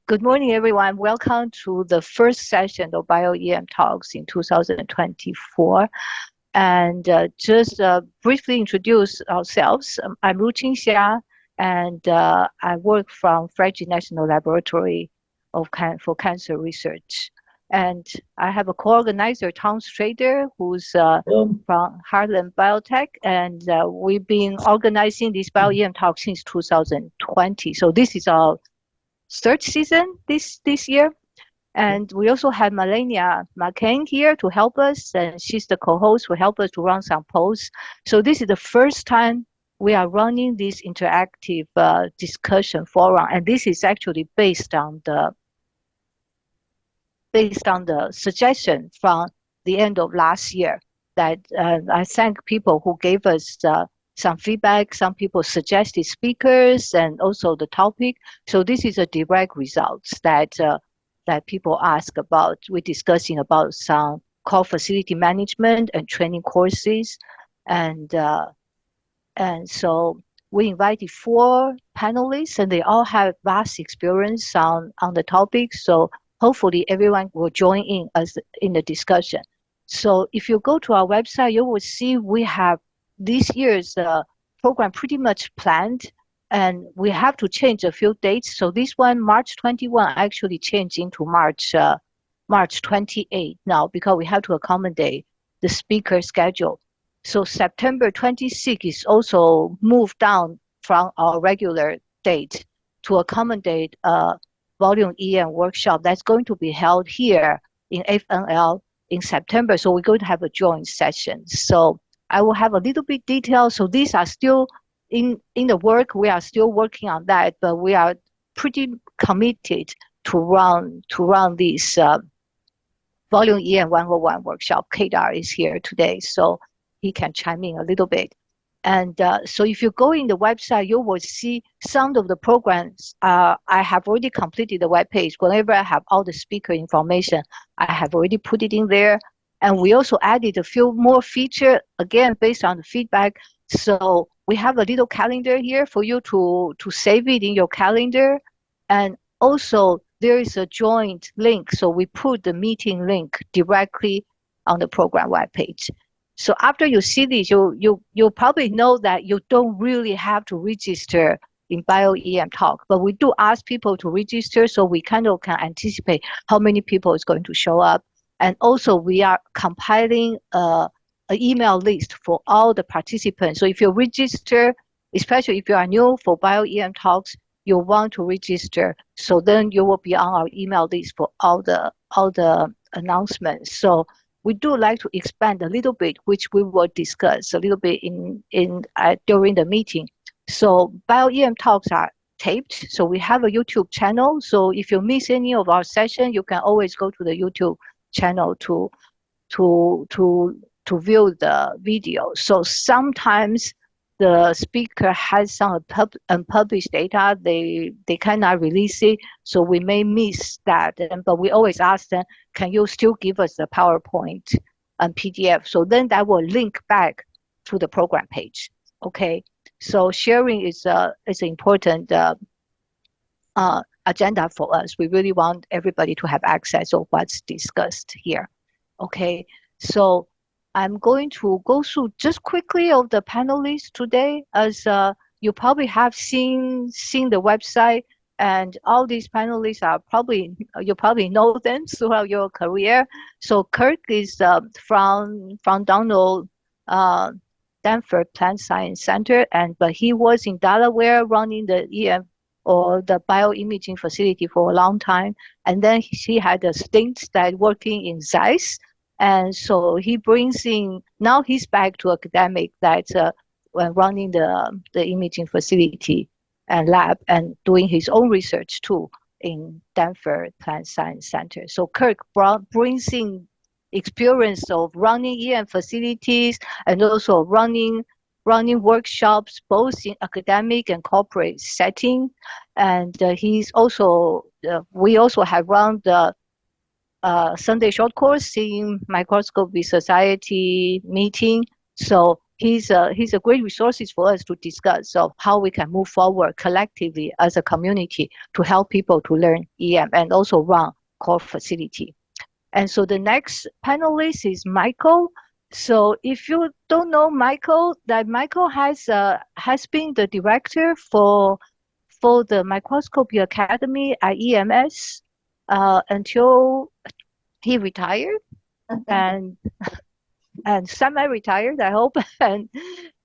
Good morning, everyone. Welcome to the first session of BioEMTalks in 2024. And just briefly introduce ourselves. I'm Ru Qingxia, and I work from Frege National Laboratory for Cancer Research. And I have a co-organizer, Tom Strader, who's from Heartland Biotech, and we've been organizing this BioEMTalk since 2020. So this is our third season this year. And we also have Melania McCain here to help us, and she's the co-host who help us to run some polls. So this is the first time we are running this interactive discussion forum, and this is actually based on the suggestion from the end of last year. That I thank people who gave us some feedback. Some people suggested speakers and also the topic. So this is a direct result that people ask about. We're discussing about some core facility management and training courses, and so we invited 4 panelists, and they all have vast experience on the topic. So hopefully everyone will join in the discussion. So if you go to our website, you will see we have this year's program pretty much planned, and we have to change a few dates. So this one, March 21, actually changed into March 28 now, because we have to accommodate the speaker schedule. So September 26 is also moved down from our regular date to accommodate a Volume EM workshop that's going to be held here in FNL in September. So we're going to have a joint session. So I will have a little bit detail. So these are still in the work. We are still working on that, but we are pretty committed to run this Volume EM 101 workshop. Kedar is here today, so he can chime in a little bit. And so if you go in the website, you will see some of the programs. I have already completed the web page. Whenever I have all the speaker information, I have already put it in there. And we also added a few more features, again, based on the feedback. So we have a little calendar here for you to save it in your calendar. And also there is a joint link. So we put the meeting link directly on the program web page. So after you see this, you'll probably know that you don't really have to register in BioEMTalk, but we do ask people to register, so we kind of can anticipate how many people is going to show up. And also we are compiling an email list for all the participants. So if you register, especially if you are new for BioEMTalks, you want to register, so then you will be on our email list for all the announcements. So we do like to expand a little bit, which we will discuss a little bit during the meeting. So BioEMTalks are taped, so we have a YouTube channel. So if you miss any of our session, you can always go to the YouTube channel to view the video. So sometimes the speaker has some unpublished data, they cannot release it, so we may miss that. But we always ask them, can you still give us the PowerPoint and PDF? So then that will link back to the program page. Okay, so sharing is an important agenda for us. We really want everybody to have access to what's discussed here. Okay, so I'm going to go through just quickly of the panelists today, as you probably have seen the website, and all these panelists are you probably know them throughout your career. So Kirk is from Donald Danforth Plant Science Center, but he was in Delaware running the EM or the bioimaging facility for a long time, and then he had a stint that working in Zeiss. And so he brings in, now he's back to academic, that when running the imaging facility and lab and doing his own research too in Danforth Plant Science Center. So Kirk brings in experience of running EM facilities and also running workshops both in academic and corporate setting. And he's also, we also have run the Sunday short course in Microscopy Society meeting. So he's a great resources for us to discuss of how we can move forward collectively as a community to help people to learn EM and also run core facility. And so the next panelist is Michael. So if you don't know Michael, that Michael has been the director for the Microscopy Academy at EMS until he retired and semi-retired, I hope,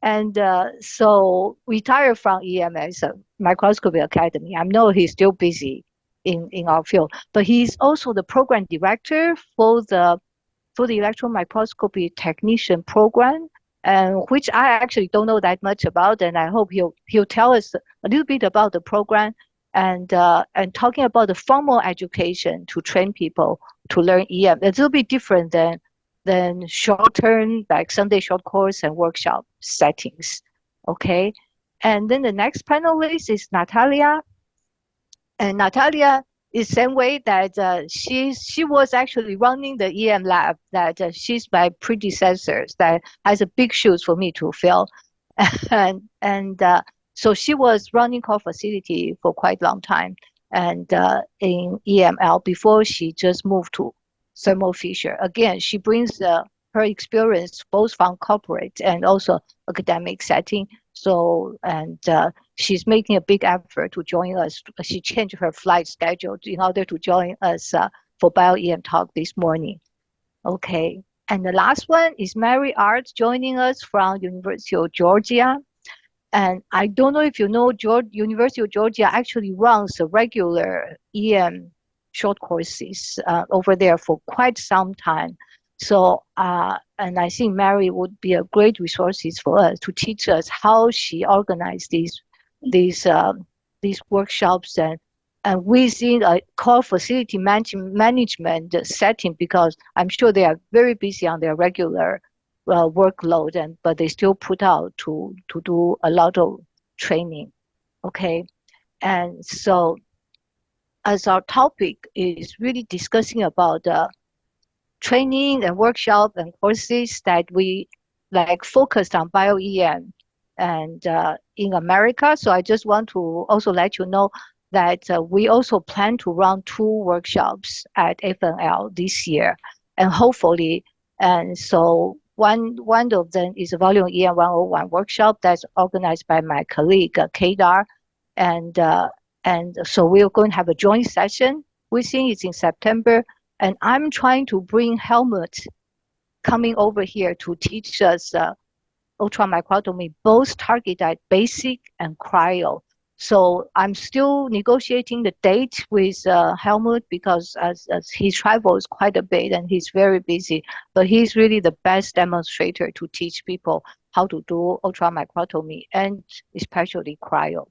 and so retired from EMS, Microscopy Academy. I know he's still busy in our field, but he's also the program director for the electron microscopy technician program, and which I actually don't know that much about, and I hope he'll tell us a little bit about the program and talking about the formal education to train people to learn EM. It's a little bit different than short-term, like Sunday short course and workshop settings. Okay, and then the next panelist is Natalia, and Natalia is same way that she was actually running the EM lab, that she's my predecessor that has a big shoes for me to fill. and so she was running core facility for quite a long time and in EML before she just moved to Thermo Fisher. Again, she brings her experience both from corporate and also academic setting. So, and she's making a big effort to join us. She changed her flight schedule in order to join us for BioEMTalk this morning. Okay, and the last one is Mary Art joining us from University of Georgia. And I don't know if you know, University of Georgia actually runs a regular EM short courses over there for quite some time. So, and I think Mary would be a great resources for us to teach us how she organized these workshops and within a core facility management setting, because I'm sure they are very busy on their regular workload, but they still put out to do a lot of training. Okay, and so as our topic is really discussing about training and workshop and courses that we like focused on BioEM and in America. So I just want to also let you know that we also plan to run 2 workshops at FNL this year, and hopefully, and so one of them is a Volume EM 101 workshop that's organized by my colleague Kedar, and so we're going to have a joint session. We think it's in September, and I'm trying to bring Helmut coming over here to teach us ultramicrotomy, both targeted at basic and cryo. So I'm still negotiating the date with Helmut, because as he travels quite a bit and he's very busy, but he's really the best demonstrator to teach people how to do ultramicrotomy and especially cryo.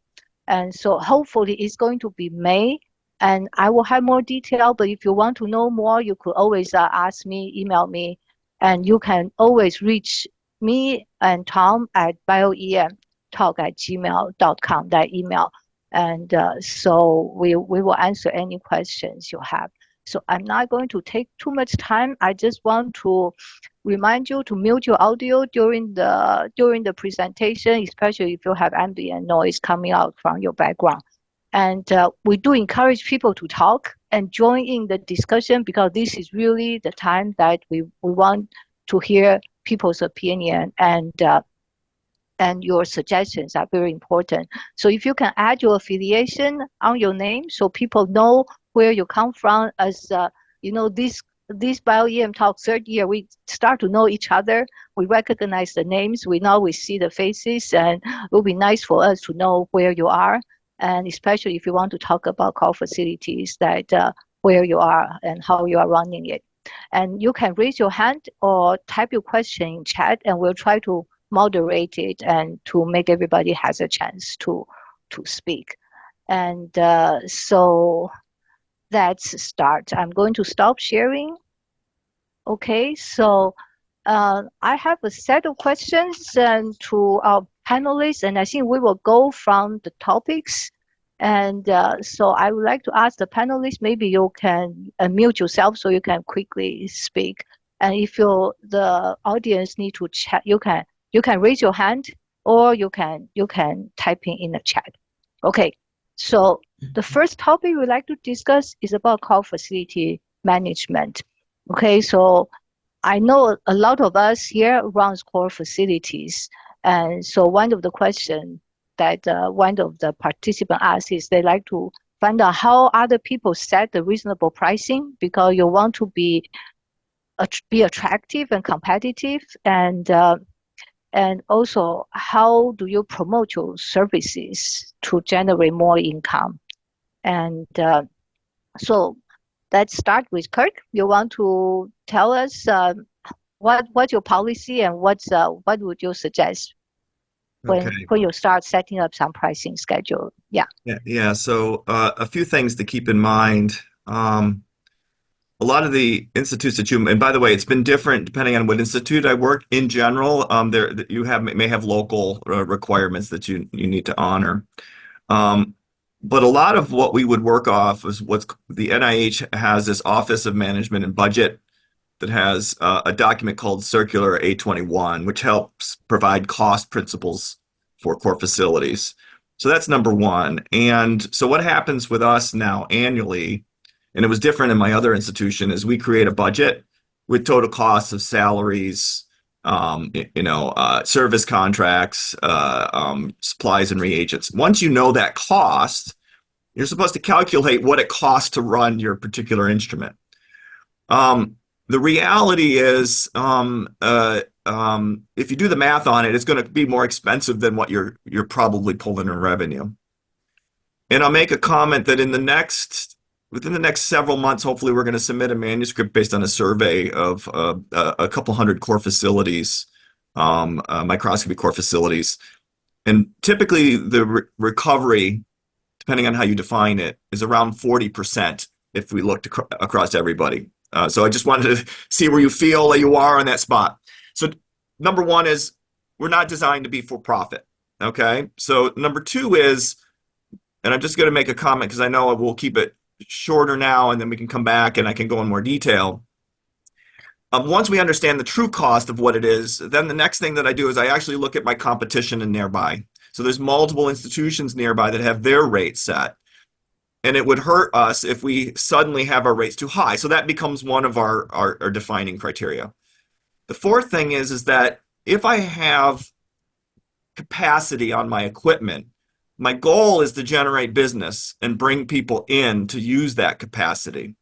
And so hopefully it's going to be May, and I will have more detail, but if you want to know more, you could always ask me, email me, and you can always reach me and Tom at bioemtalk@gmail.com, that email. And so we will answer any questions you have. So I'm not going to take too much time. I just want to remind you to mute your audio during the presentation, especially if you have ambient noise coming out from your background. And we do encourage people to talk and join in the discussion, because this is really the time that we want to hear people's opinion, and your suggestions are very important. So if you can add your affiliation on your name so people know where you come from, as you know, this BioEMTalk 3rd year, we start to know each other. We recognize the names. We see the faces, and it will be nice for us to know where you are. And especially if you want to talk about core facilities, that where you are and how you are running it. And you can raise your hand or type your question in chat, and we'll try to moderate it and to make everybody has a chance to speak. And so let's start. I'm going to stop sharing. Okay, so I have a set of questions to our panelists, and I think we will go from the topics. And so I would like to ask the panelists, maybe you can unmute yourself so you can quickly speak. And if the audience need to chat, you can You can raise your hand or you can type in the chat. Okay, so the first topic we'd like to discuss is about core facility management. Okay, so I know a lot of us here runs core facilities, and so one of the questions that one of the participants asked is they like to find out how other people set the reasonable pricing, because you want to be attractive and competitive, and also how do you promote your services to generate more income. And so let's start with Kirk. You want to tell us what's your policy and what would you suggest when Okay. you start setting up some pricing schedule? Yeah. Yeah. So a few things to keep in mind. A lot of the institutes that and by the way, it's been different depending on what institute I work in general. There you may have local requirements that you need to honor. Um, but a lot of what we would work off is what's the NIH has this Office of Management and Budget that has a document called Circular A21, which helps provide cost principles for core facilities. So that's number one. And so what happens with us now annually, and it was different in my other institution, is we create a budget with total costs of salaries, service contracts, supplies and reagents. Once you know that cost, you're supposed to calculate what it costs to run your particular instrument. The reality is, if you do the math on it, it's going to be more expensive than what you're probably pulling in revenue. And I'll make a comment that within the next several months, hopefully, we're going to submit a manuscript based on a survey of a couple hundred core facilities, microscopy core facilities, and typically the recovery, depending on how you define it, is around 40% if we looked across everybody. So I just wanted to see where you feel that you are on that spot. So number one is we're not designed to be for profit. Okay. So number two is, and I'm just going to make a comment because I know we'll keep it shorter now and then we can come back and I can go in more detail. Once we understand the true cost of what it is, then the next thing that I do is I actually look at my competition and nearby. So there's multiple institutions nearby that have their rates set. And it would hurt us if we suddenly have our rates too high. So that becomes one of our defining criteria. The fourth thing is that if I have capacity on my equipment, my goal is to generate business and bring people in to use that capacity.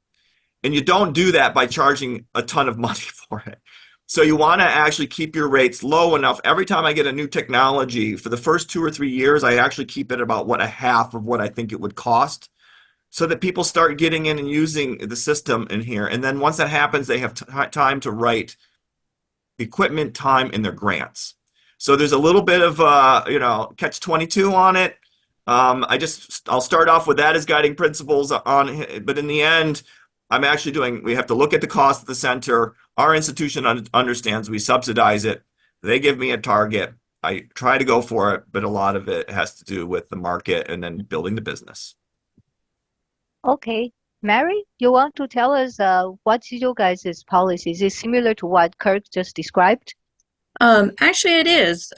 And you don't do that by charging a ton of money for it. So you want to actually keep your rates low enough. Every time I get a new technology, for the first 2 or 3 years, I actually keep it about a half of what I think it would cost, so that people start getting in and using the system in here. And then once that happens, they have time to write equipment time in their grants. So there's a little bit of catch-22 on it. I'll start off with that as guiding principles on, but in the end, we have to look at the cost of the center. Our institution understands we subsidize it. They give me a target. I try to go for it, but a lot of it has to do with the market and then building the business. Okay. Mary, you want to tell us what's your guys' policy? Is it similar to what Kirk just described? Actually, it is.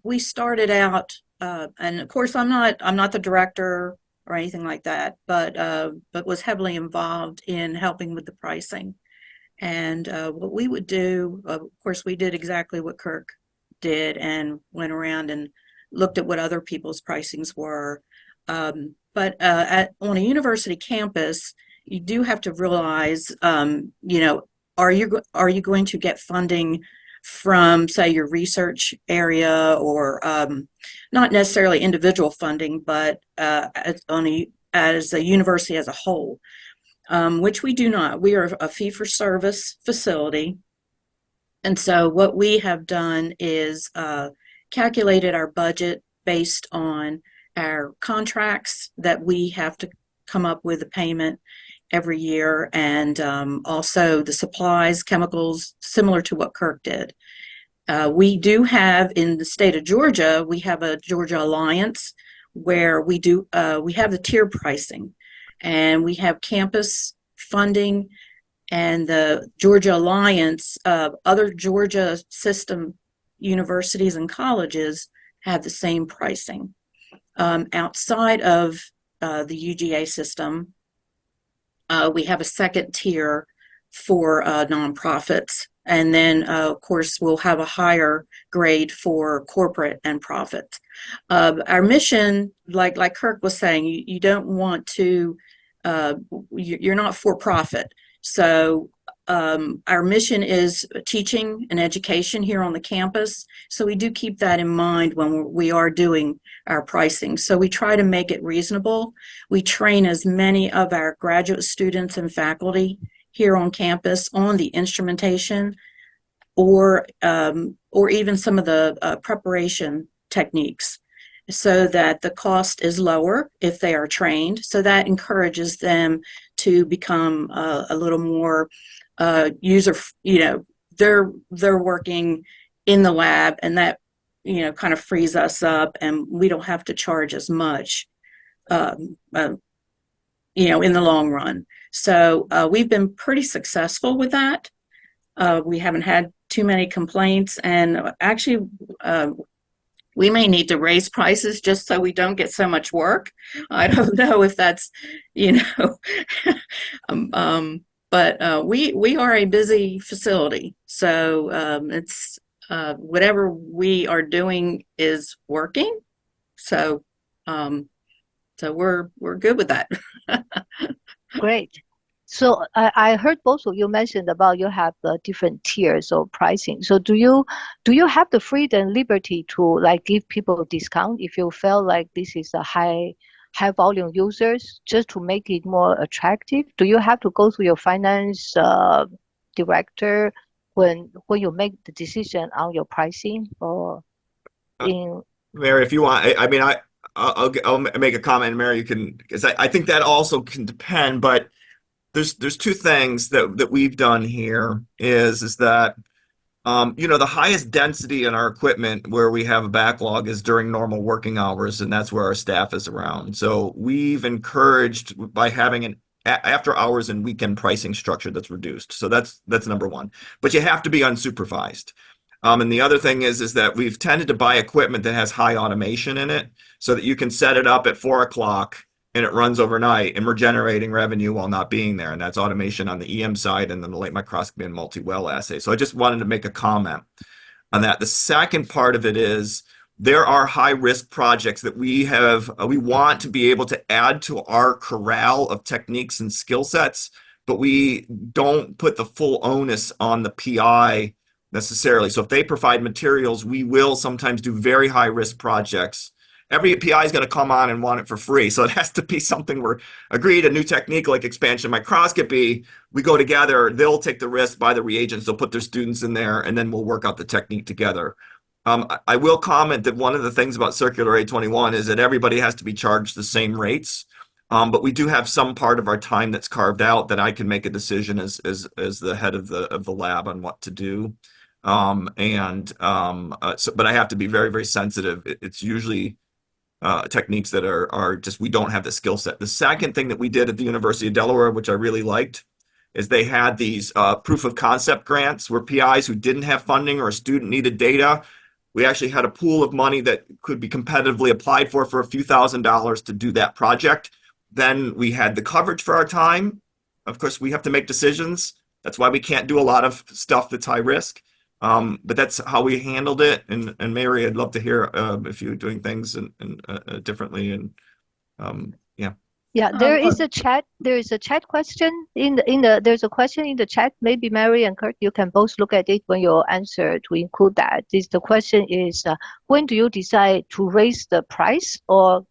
We started out, and of course, I'm not the director or anything like that, but was heavily involved in helping with the pricing. And what we would do, of course, we did exactly what Kirk did and went around and looked at what other people's pricings were. But on a university campus, you do have to realize, are you going to get funding from, say, your research area, or not necessarily individual funding, but as a university as a whole, which we do not. We are a fee-for-service facility. And so what we have done is calculated our budget based on our contracts that we have to come up with a payment every year, and also the supplies, chemicals, similar to what Kirk did. We do have, in the state of Georgia, we have a Georgia Alliance where we have the tier pricing, and we have campus funding, and the Georgia Alliance, other Georgia system universities and colleges have the same pricing. Outside of the UGA system, we have a second tier for nonprofits. And then, of course, we'll have a higher grade for corporate and profit. Our mission, like Kirk was saying, you don't want to, you're not for profit. So our mission is teaching and education here on the campus. So we do keep that in mind when we are doing our pricing. So we try to make it reasonable. We train as many of our graduate students and faculty here on campus on the instrumentation or even some of the preparation techniques, so that the cost is lower if they are trained. So that encourages them to become a little more user, they're working in the lab, and that, kind of frees us up, and we don't have to charge as much, in the long run. So we've been pretty successful with that. We haven't had too many complaints, and actually, we may need to raise prices just so we don't get so much work. I don't know if that's, but we are a busy facility, so it's whatever we are doing is working. So we're good with that. Great. So I heard both of you mentioned about you have the different tiers of pricing. So do you have the freedom and liberty to like give people a discount if you feel like this is a high volume users, just to make it more attractive? Do you have to go through your finance director when you make the decision on your pricing, or in? Mary, if you want, I'll make a comment, Mary, you can, because I think that also can depend, but there's two things that we've done here is that the highest density in our equipment where we have a backlog is during normal working hours, and that's where our staff is around. So we've encouraged by having an after hours and weekend pricing structure that's reduced. So that's number one. But you have to be unsupervised. And the other thing is that we've tended to buy equipment that has high automation in it, so that you can set it up at 4 o'clock and it runs overnight, and we're generating revenue while not being there. And that's automation on the EM side, and then the late microscopy and multi-well assay. So I just wanted to make a comment on that. The second part of it is there are high-risk projects that we want to be able to add to our corral of techniques and skill sets, but we don't put the full onus on the PI necessarily. So if they provide materials, we will sometimes do very high-risk projects. Every PI is going to come on and want it for free. So it has to be something we're agreed, a new technique like expansion microscopy. We go together, they'll take the risk, buy the reagents, they'll put their students in there, and then we'll work out the technique together. I will comment that one of the things about Circular 821 is that everybody has to be charged the same rates. But we do have some part of our time that's carved out that I can make a decision as the head of the lab on what to do. But I have to be very, very sensitive. It's usually techniques that are just, we don't have the skill set. The second thing that we did at the University of Delaware, which I really liked, is they had these proof of concept grants where PIs who didn't have funding or a student needed data, we actually had a pool of money that could be competitively applied for a few $1,000s to do that project. Then we had the coverage for our time. Of course, we have to make decisions. That's why we can't do a lot of stuff that's high risk. But that's how we handled it. And Mary, I'd love to hear if you're doing things differently. And yeah. Yeah, there is a chat. There is a chat question there's a question in the chat. Maybe Mary and Kurt, you can both look at it when you answer to include that. The question is, when do you decide to raise the price or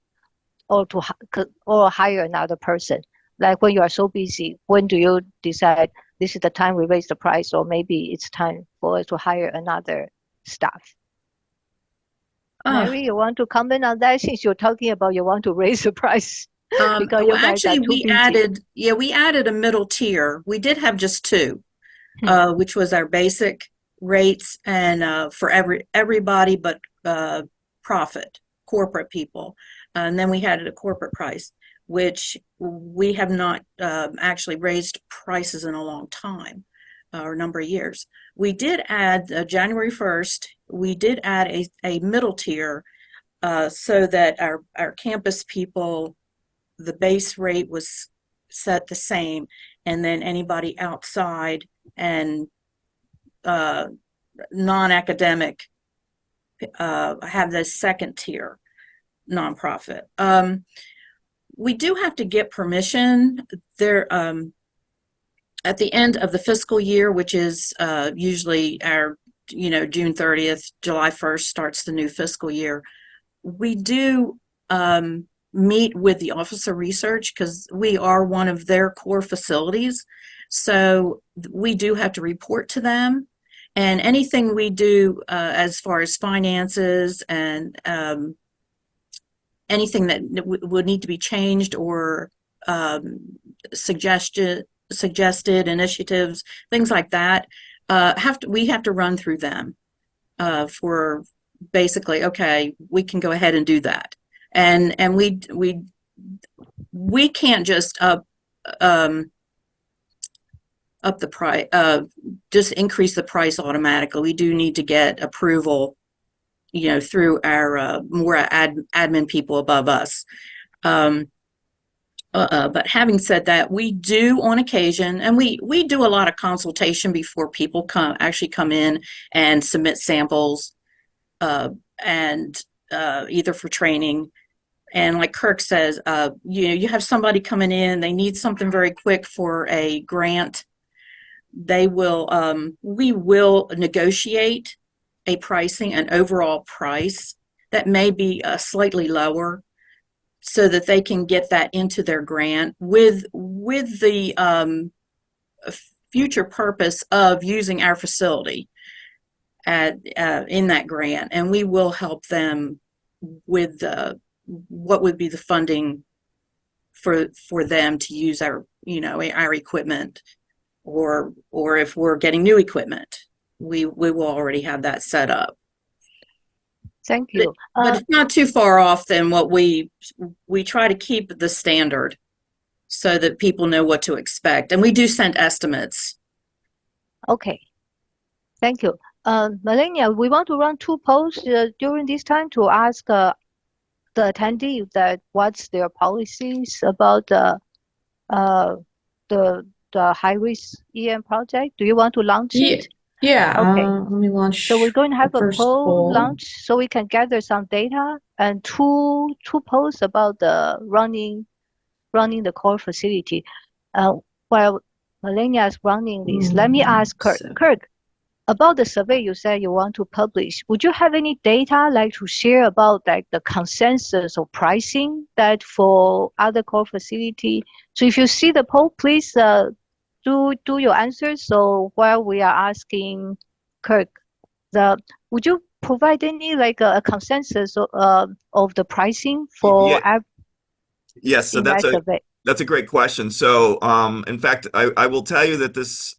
hire another person? Like when you are so busy, when do you decide this is the time we raise the price, or maybe it's time for us to hire another staff? Mary, you want to comment on that, since you're talking about you want to raise the price? Because you guys are too busy. We added a middle tier. We did have just two, which was our basic rates and for everybody but profit, corporate people. And then we had a corporate price, which we have not actually raised prices in a long time, or a number of years. We did add January 1st, we did add a middle tier so that our campus people, the base rate was set the same, and then anybody outside and non-academic have the second tier nonprofit. We do have to get permission there at the end of the fiscal year, which is usually our, June 30th, July 1st starts the new fiscal year. We do meet with the Office of Research because we are one of their core facilities. So we do have to report to them. And anything we do as far as finances and anything that would need to be changed or suggested initiatives, things like that, we have to run through them for basically, okay, we can go ahead and do that. And we can't just up the price, just increase the price automatically. We do need to get approval, through our more admin people above us. But having said that, we do on occasion, and we do a lot of consultation before people actually come in and submit samples, and either for training. And like Kirk says, you have somebody coming in, they need something very quick for a grant. We will negotiate a pricing, an overall price that may be slightly lower, so that they can get that into their grant with the future purpose of using our facility in that grant. And we will help them with what would be the funding for them to use our equipment, or if we're getting new equipment, we will already have that set up. Thank you. But it's not too far off than what we try to keep the standard so that people know what to expect. And we do send estimates. Okay. Thank you. Melania, we want to run 2 polls during this time to ask the attendee that what's their policies about the high-risk EM project. Do you want to launch it? Yeah, Okay. let me launch. So we're going to have the a first poll launch so we can gather some data, and two polls about the running the core facility. While Melania is running this, let me ask Kirk. Kirk, about the survey you said you want to publish, would you have any data like to share about like the consensus of pricing that for other core facility? So if you see the poll, please do your answers. So while we are asking Kirk, would you provide any like a consensus of the pricing for Yes, so that's a great question. So, in fact, I will tell you that this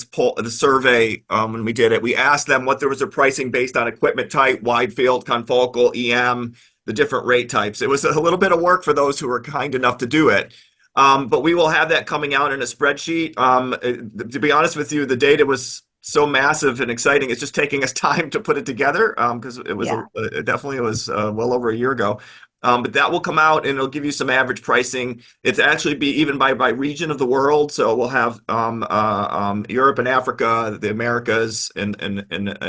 poll, the survey, when we did it, we asked them what there was a pricing based on equipment type, wide field, confocal, EM, the different rate types. It was a little bit of work for those who were kind enough to do it. But we will have that coming out in a spreadsheet. To be honest with you, the data was so massive and exciting. It's just taking us time to put it together because it was definitely well over a year ago. But that will come out and it'll give you some average pricing. It's actually be even by region of the world. So we'll have Europe and Africa, the Americas, and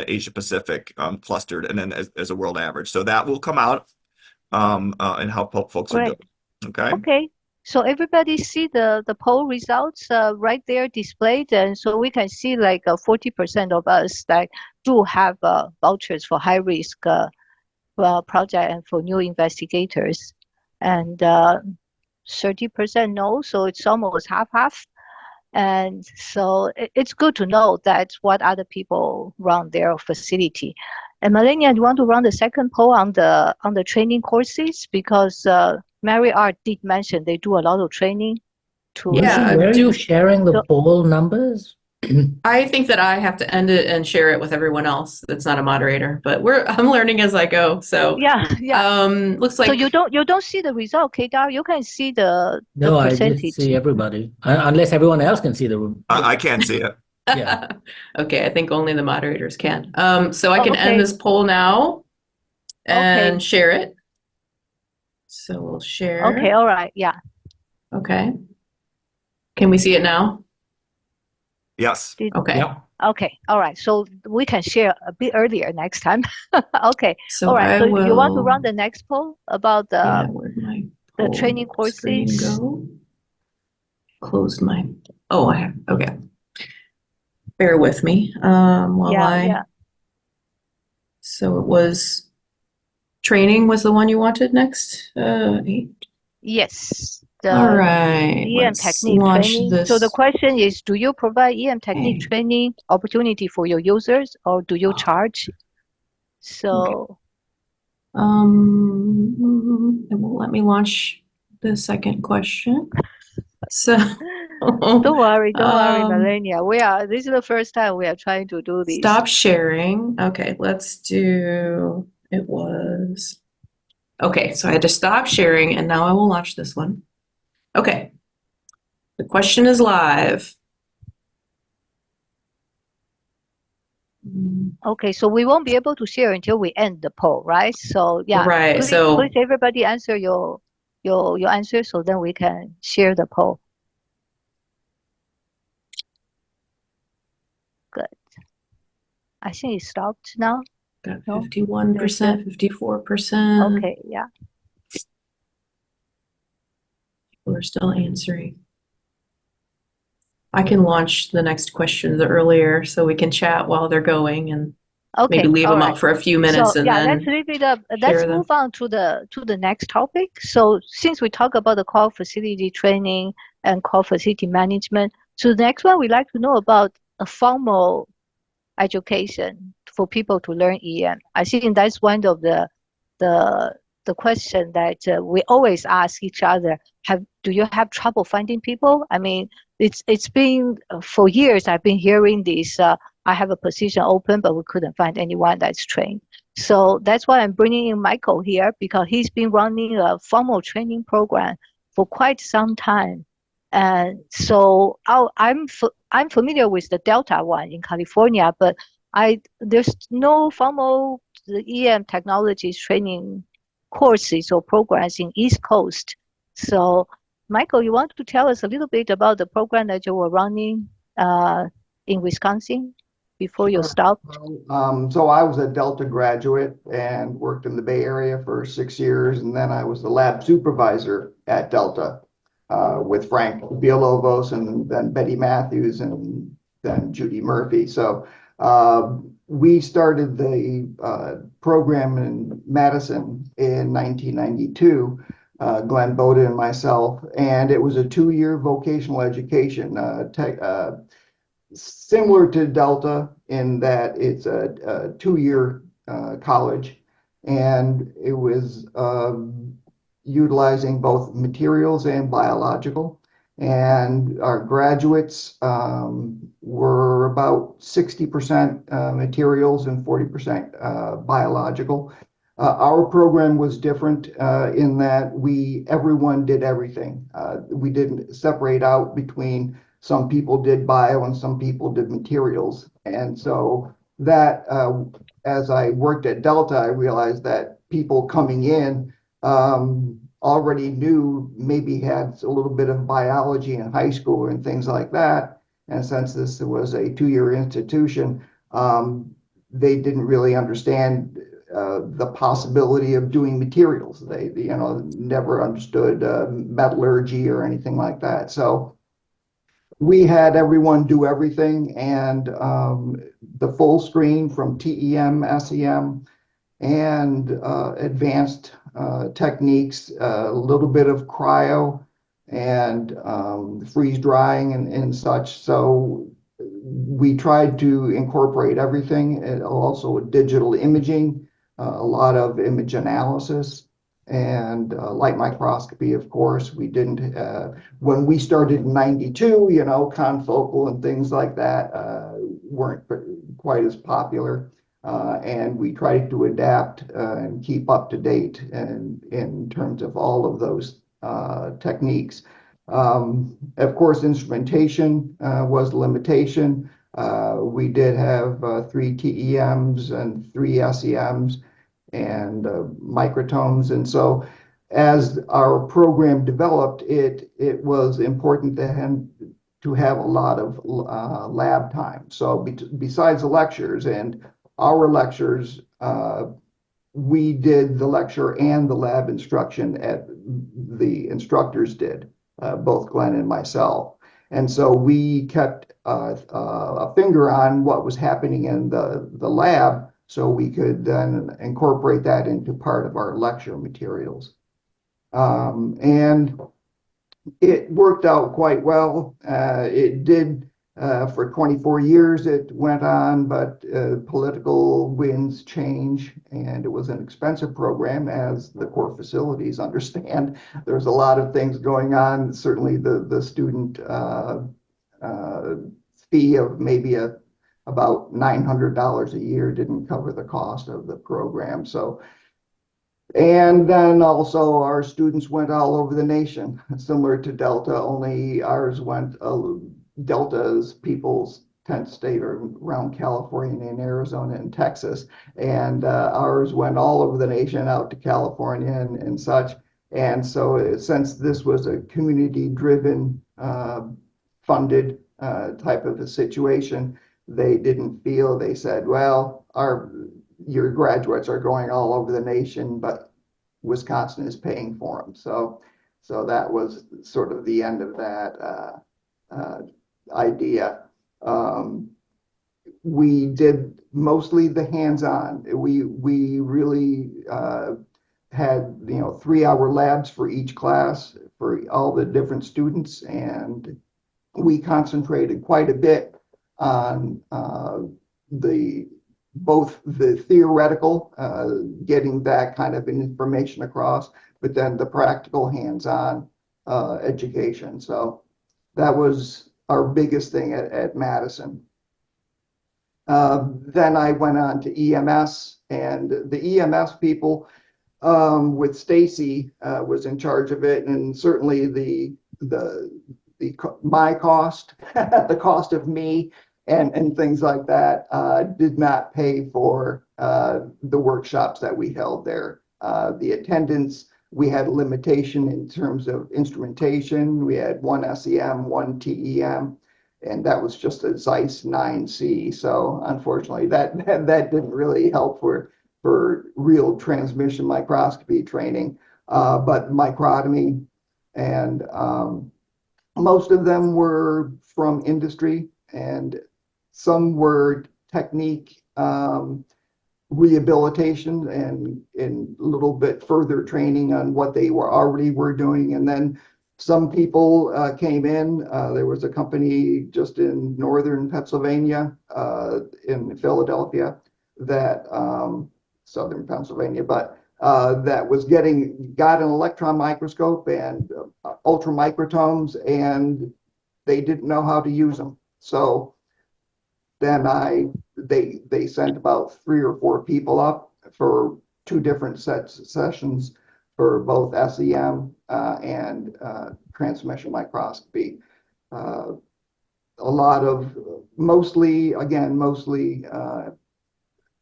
Asia Pacific clustered, and then as a world average. So that will come out and help folks are doing. Okay. Okay. So everybody see the poll results right there displayed, and so we can see like 40% of us that do have vouchers for high risk project and for new investigators, and 30% no. So it's almost half. And so it's good to know that's what other people run their facility. And Melania, do you want to run the second poll on the training courses? Because Mary Art did mention they do a lot of training. Where are you sharing the poll numbers? I think that I have to end it and share it with everyone else that's not a moderator, but I'm learning as I go. So yeah. Looks like so you don't see the result, Kedar. You can see the No, percentage. I just see everybody, unless everyone else can see the room. I can't see it. Yeah. Okay, I think only the moderators can. So I Oh, can end okay. this poll now Okay. and share it. So we'll Okay. share. All right. Yeah. Okay. Can we see it now? Yes. Okay. Yeah. Okay. All right. So we can share a bit earlier next time. Okay. So All right. I So you want to will, run the next poll about yeah, where'd my the poll training screen courses? go? Closed my, oh, I have, okay. Bear with me while Yeah. so it was training was the one you wanted next? Yes. All The right, EM let's technique launch training. So the this. question is, do you provide EM technique Okay. training opportunity for your users or do you charge? So It won't let me launch the second question. So, don't worry, um, Melania. This is the first time we are trying to do this. stop sharing. Okay, let's do, it was, okay, so I had to stop sharing and now I will launch this one. Okay, the question is live. Okay, so we won't be able to share until we end the poll, right? So yeah, Right, please so everybody answer your answer so then we can share the poll. Good. I think it stopped now. got No? 51%, 54%. Okay, yeah. We're still answering. I can launch the next question earlier so we can chat while they're going and Okay, maybe leave all them right. up for a few minutes So and yeah, let's then leave it up. Let's share them. move on to the next topic. So since we talk about the core facility training and core facility management, so the next one we'd like to know about a formal education for people to learn EM. I think that's one of the the question that we always ask each other. Do you have trouble finding people? I mean, it's been for years I've been hearing this. I have a position open, but we couldn't find anyone that's trained. So that's why I'm bringing in Michael here because he's been running a formal training program for quite some time. And so I'm familiar with the Delta one in California, but there's no formal EM technologies training courses or programs in East Coast. So Michael, you want to tell us a little bit about the program that you were running in Wisconsin before you stopped? So I was a Delta graduate and worked in the Bay Area for 6 years, and then I was the lab supervisor at Delta with Frank Villalobos and then Betty Matthews and then Judy Murphy. So we started the program in Madison in 1992. Glenn Bowden and myself, and it was a 2-year vocational education similar to Delta in that it's a 2-year college, and it was utilizing both materials and biological. And our graduates were about 60% materials and 40% biological. Our program was different in that everyone did everything. We didn't separate out between some people did bio and some people did materials. And so that, as I worked at Delta, I realized that people coming in already knew, maybe had a little bit of biology in high school and things like that. And since this was a 2-year institution, they didn't really understand the possibility of doing materials. They never understood metallurgy or anything like that. So we had everyone do everything, and the full screen from TEM, SEM, and advanced techniques, a little bit of cryo and freeze drying and such. So we tried to incorporate everything, and also digital imaging, a lot of image analysis, and light microscopy, of course. We didn't, when we started in 92, confocal and things like that weren't quite as popular. And we tried to adapt and keep up to date in terms of all of those techniques. Of course, instrumentation was a limitation. We did have 3 TEMs and 3 SEMs and microtomes. And so as our program developed, it was important to have a lot of lab time. So besides the lectures and our lectures, we did the lecture and the lab instruction at the instructors did, both Glenn and myself. And so we kept a finger on what was happening in the lab so we could then incorporate that into part of our lecture materials. And it worked out quite well. It did for 24 years it went on, but political winds change, and it was an expensive program, as the core facilities understand. There's a lot of things going on. Certainly the student fee of maybe about $900 a year didn't cover the cost of the program. So, and then also our students went all over the nation, similar to Delta, only ours went, Delta's peoples tend to stay around California and Arizona and Texas, and ours went all over the nation out to California and such. And so since this was a community-driven, funded type of a situation, they didn't feel, they said, well, your graduates are going all over the nation, but Wisconsin is paying for them. So that was sort of the end of that idea. We did mostly the hands-on. We really had 3-hour labs for each class for all the different students, and we concentrated quite a bit on both the theoretical, getting that kind of information across, but then the practical hands-on education. So that was our biggest thing at Madison. Then I went on to EMS, and the EMS people with Stacy was in charge of it, and certainly my cost, the cost of me, and things like that did not pay for the workshops that we held there. The attendance, we had a limitation in terms of instrumentation. We had 1 SEM, 1 TEM, and that was just a Zeiss 9C. So unfortunately, that didn't really help for real transmission microscopy training, but microtomy, and most of them were from industry, and some were technique rehabilitation and a little bit further training on what they already were doing. And then some people came in. There was a company just in northern Pennsylvania, in Philadelphia, that southern Pennsylvania, but that was got an electron microscope and ultramicrotomes, and they didn't know how to use them. So then they sent about 3 or 4 people up for 2 different sessions for both SEM and transmission microscopy. A lot of mostly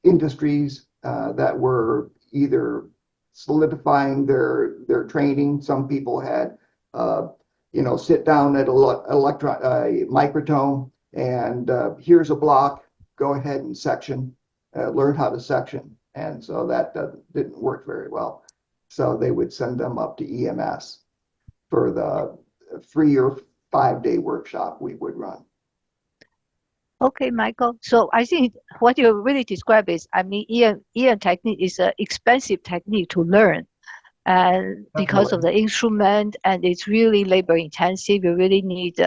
industries that were either solidifying their training. Some people had sit down at a microtome, and here's a block, go ahead and section, learn how to section. And so that didn't work very well. So they would send them up to EMS for the 3 or 5 day workshop we would run. Okay, Michael. So I think what you really described is, EM technique is an expensive technique to learn. And because of the instrument, and it's really labor intensive, you really need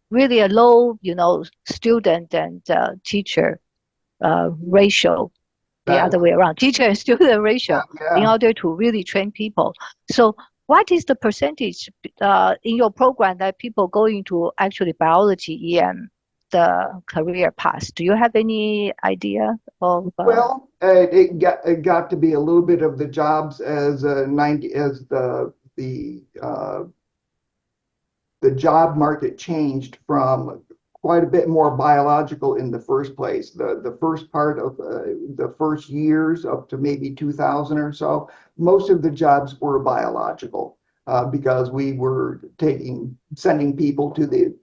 really a low, student and teacher ratio, the other way around, teacher and student ratio, in order to really train people. So what is the percentage in your program that people go into actually biology, EM, the career path? Do you have any idea of? Well, it got to be a little bit of the jobs as the job market changed from quite a bit more biological in the first place. The first part of the first years up to maybe 2000 or so, most of the jobs were biological because we were sending people to the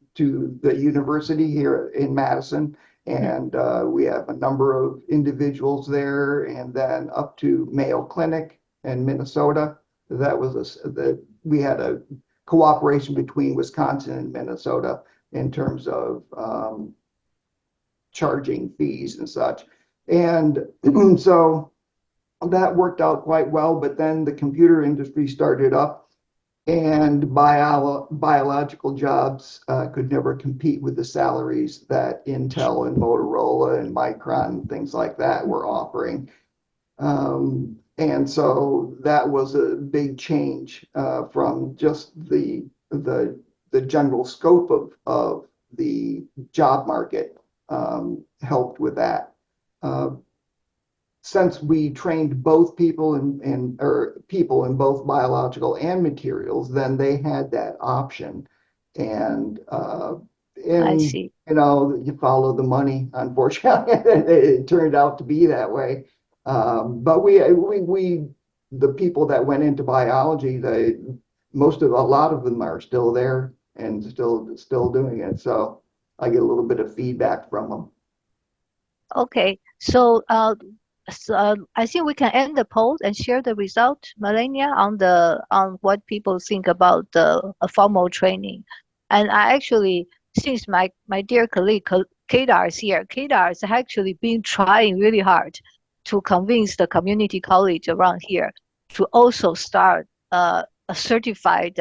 university here in Madison, and we have a number of individuals there, and then up to Mayo Clinic in Minnesota. That was we had a cooperation between Wisconsin and Minnesota in terms of charging fees and such. And so that worked out quite well, but then the computer industry started up, and biological jobs could never compete with the salaries that Intel and Motorola and Micron and things like that were offering. And so that was a big change from just the general scope of the job market helped with that. Since we trained both people people in both biological and materials, then they had that option. And I see. you follow the money, unfortunately. It turned out to be that way. But the people that went into biology, a lot of them are still there and still doing it. So I get a little bit of feedback from them. Okay, so I think we can end the poll and share the result, Melania, on what people think about the formal training. And I actually, since my dear colleague Kedar is here, Kedar has actually been trying really hard to convince the community college around here to also start a certified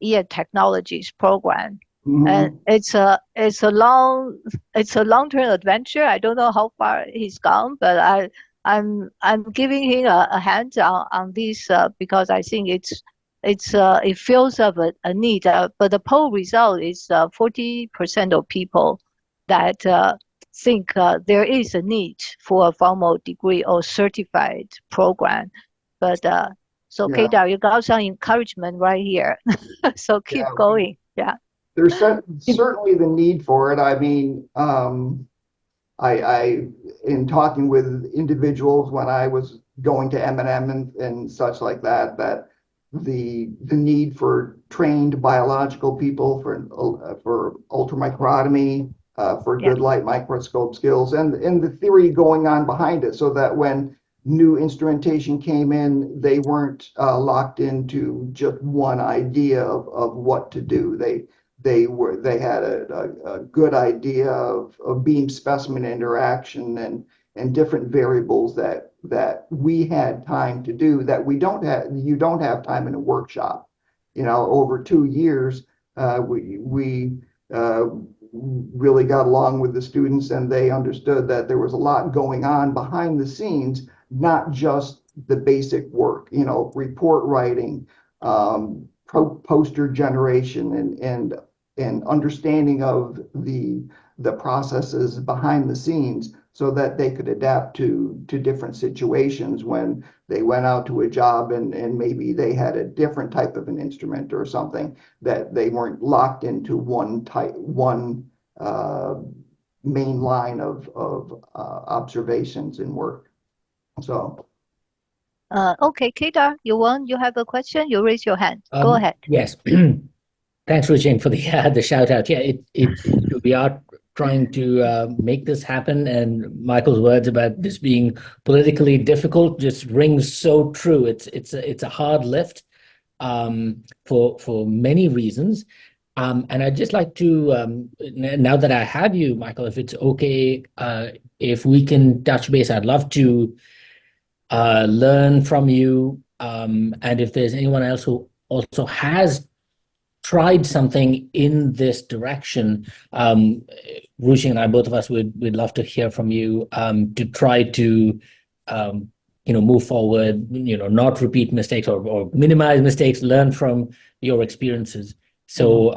EM technologies program. And it's a long-term adventure. I don't know how far he's gone, but I'm giving him a hand on this because I think it fills up a need. But the poll result is 40% of people that think there is a need for a formal degree or certified program. But so Kedar, you got some encouragement right here. So keep going. Yeah. There's certainly the need for it. I mean, I in talking with individuals when I was going to M&M and such like that the need for trained biological people for ultramicrotomy, for good light microscope skills, and the theory going on behind it, so that when new instrumentation came in, they weren't locked into just one idea of what to do. They had a good idea of beam specimen interaction and different variables that we had time to do that you don't have time in a workshop. Over 2 years, we really got along with the students, and they understood that there was a lot going on behind the scenes, not just the basic work, report writing, poster generation, and understanding of the processes behind the scenes, so that they could adapt to different situations when they went out to a job and maybe they had a different type of an instrument or something, that they weren't locked into one main line of observations and work. So. Okay, Kedar, you have a question? You raise your hand. Go ahead. Yes. Thanks, Ruching, for the shout out. Yeah, we are trying to make this happen, and Michael's words about this being politically difficult just rings so true. It's a hard lift for many reasons. And I'd just like to, now that I have you, Michael, if it's okay, if we can touch base, I'd love to learn from you. And if there's anyone else who also has tried something in this direction, Ruching and I, both of us, we'd love to hear from you to try to move forward, not repeat mistakes or minimize mistakes, learn from your experiences. So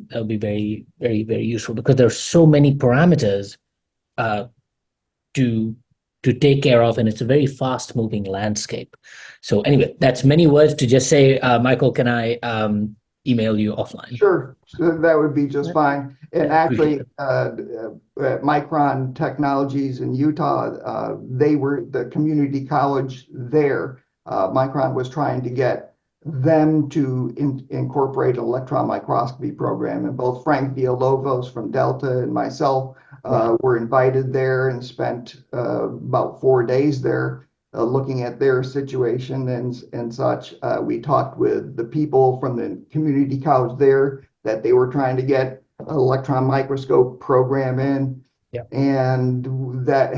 that'll be very, very, very useful, because there are so many parameters to take care of, and it's a very fast moving landscape. So anyway, that's many words to just say, Michael, can I email you offline? Sure, so that would be just fine. And Yeah, appreciate actually, at Micron Technologies in Utah, they were the community college there. Micron was trying to get them to incorporate an electron microscopy program. And both Frank Villalobos from Delta and myself were invited there and spent about 4 days there looking at their situation and such. We talked with the people from the community college there that they were trying to get an electron microscope program in. Yeah. And that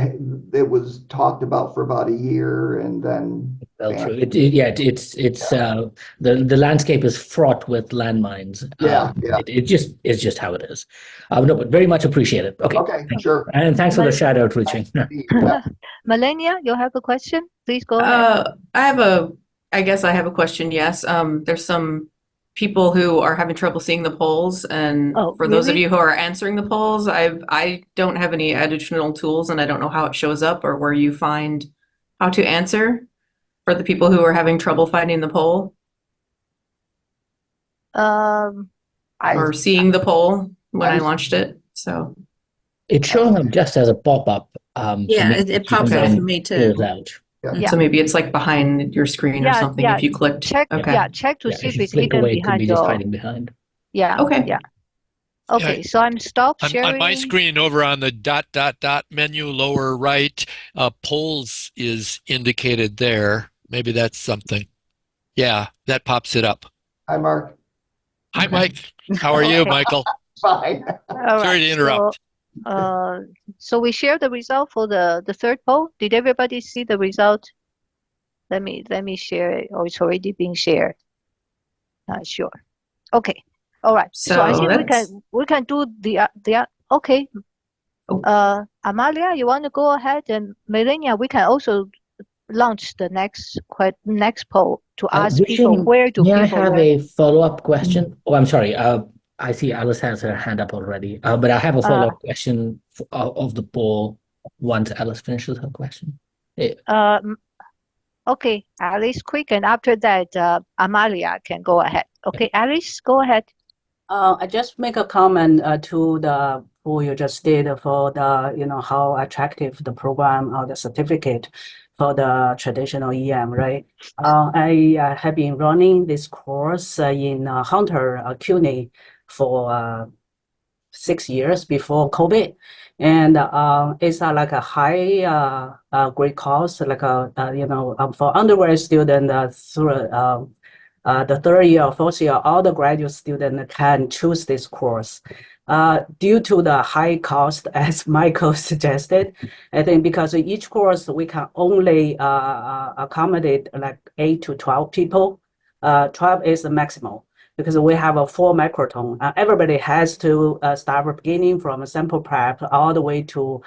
it was talked about for about a year, and then fell through. It's the landscape is fraught with landmines. Yeah. It's just how it is. No, but very much appreciated. Okay. Okay, sure. And thanks for the shout out, Richie. Yeah. Melania, you have a question? Please go ahead. I guess I have a question. Yes. There's some people who are having trouble seeing the polls, and for those of really? you who are answering the polls, I don't have any additional tools, and I don't know how it shows up or where you find how to answer for the people who are having trouble finding the poll or seeing the poll when I launched it. So It's showing up just as a pop-up. Yeah, it pops up for me too. Close out. Yeah. So maybe it's like behind your screen or something if you clicked. Check, Okay. check to Yeah, see if if you it's click hidden away, it could behind be just your. hiding behind. Yeah. Okay. Yeah. Okay, so I'm stop sharing. On my screen over on the ... menu lower right, polls is indicated there. Maybe that's something. Yeah, that pops it up. Hi, Mark. Hi, Mike. How are you, Okay. Michael? Fine. All Sorry to interrupt. So we share the result for the third poll. Did everybody see the result? Let me share it. Oh, it's already being shared. Not sure. Okay. All right. So I think we can do the okay. Amalia, you want to go ahead, and Melania, we can also launch the next poll to ask people where do may people I have learn? a follow-up question? Oh, I'm sorry. I see Alice has her hand up already. But I have a follow-up question of the poll once Alice finishes her question. Okay, Alice, quick, and after that, Amalia can go ahead. Okay, Alice, go ahead. I just make a comment to the who you just did for the how attractive the program or the certificate for the traditional EM, right? I have been running this course in Hunter, CUNY for 6 years before COVID, and it's like a high grade course, like for undergraduate student through. The third year or fourth year, all the graduate students can choose this course. Due to the high cost, as Michael suggested, I think because each course we can only accommodate like 8 to 12 people. 12 is the maximum because we have a 4 microton. Everybody has to start from beginning from a sample prep all the way to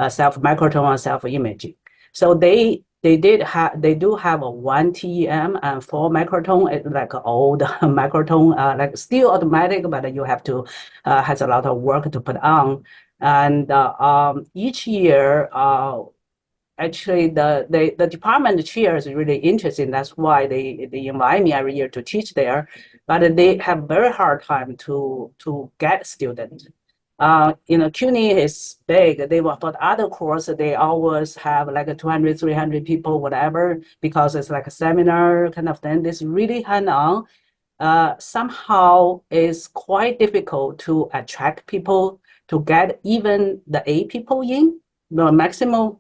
self-microton and self-imaging. So they do have a 1 TEM and 4 microton, like old microton, like still automatic, but you have to has a lot of work to put on. And each year, actually the department chair is really interesting. That's why they invite me every year to teach there, but they have very hard time to get students. CUNY is big. They were for the other course, they always have like a 200, 300 people, whatever, because it's like a seminar kind of thing. This really hand-on. Somehow it's quite difficult to attract people to get even the 8 people in. The maximum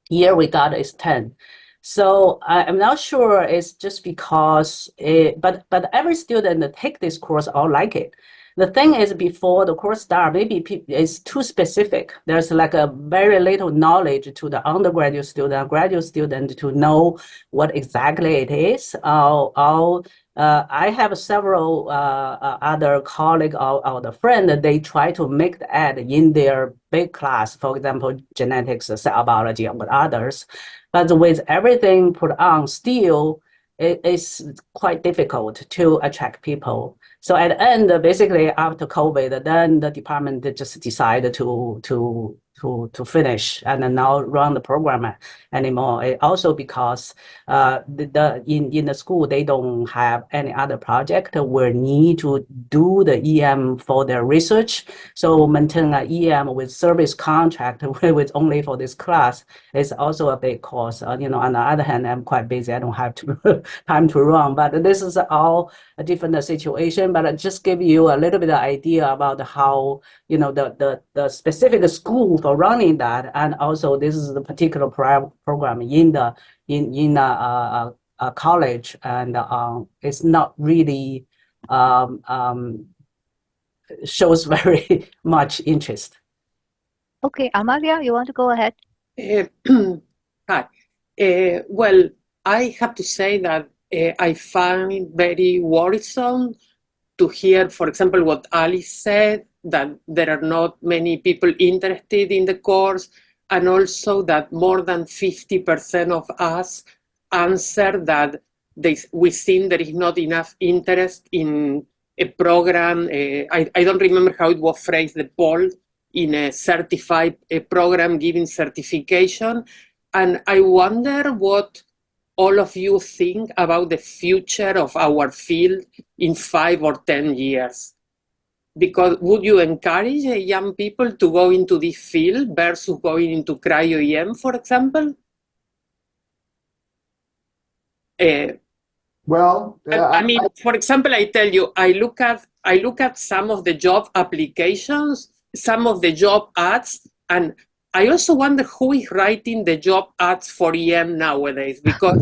year we got is 10. So I'm not sure it's just because, but every student take this course all like it. The thing is, before the course start, maybe it's too specific. There's like a very little knowledge to the undergraduate student, graduate student to know what exactly it is. I have several other colleagues or the friend that they try to make the ad in their big class, for example, genetics, cell biology, and others. But with everything put on, still it is quite difficult to attract people. So at the end, basically after COVID, then the department just decided to to finish and then now run the program anymore. Also because in the school they don't have any other project where need to do the EM for their research. So maintain an EM with service contract with only for this class is also a big cost. On the other hand, I'm quite busy. I don't have time to run. But this is all a different situation. But I just give you a little bit of idea about how the specific school for running that, and also this is the particular program in a college, and it's not really shows very much interest. Okay, Amalia, you want to go ahead? Hi. Well, I have to say that I find very worrisome to hear, for example, what Alice said, that there are not many people interested in the course, and also that more than 50% of us answer that we think there is not enough interest in a program. I don't remember how it was phrased, the poll, in a certified program giving certification. And I wonder what all of you think about the future of our field in 5 or 10 years. Because would you encourage young people to go into this field versus going into cryo-EM, for example? Well, I mean, for example, I tell you, I look at some of the job applications, some of the job ads, and I also wonder who is writing the job ads for EM nowadays, because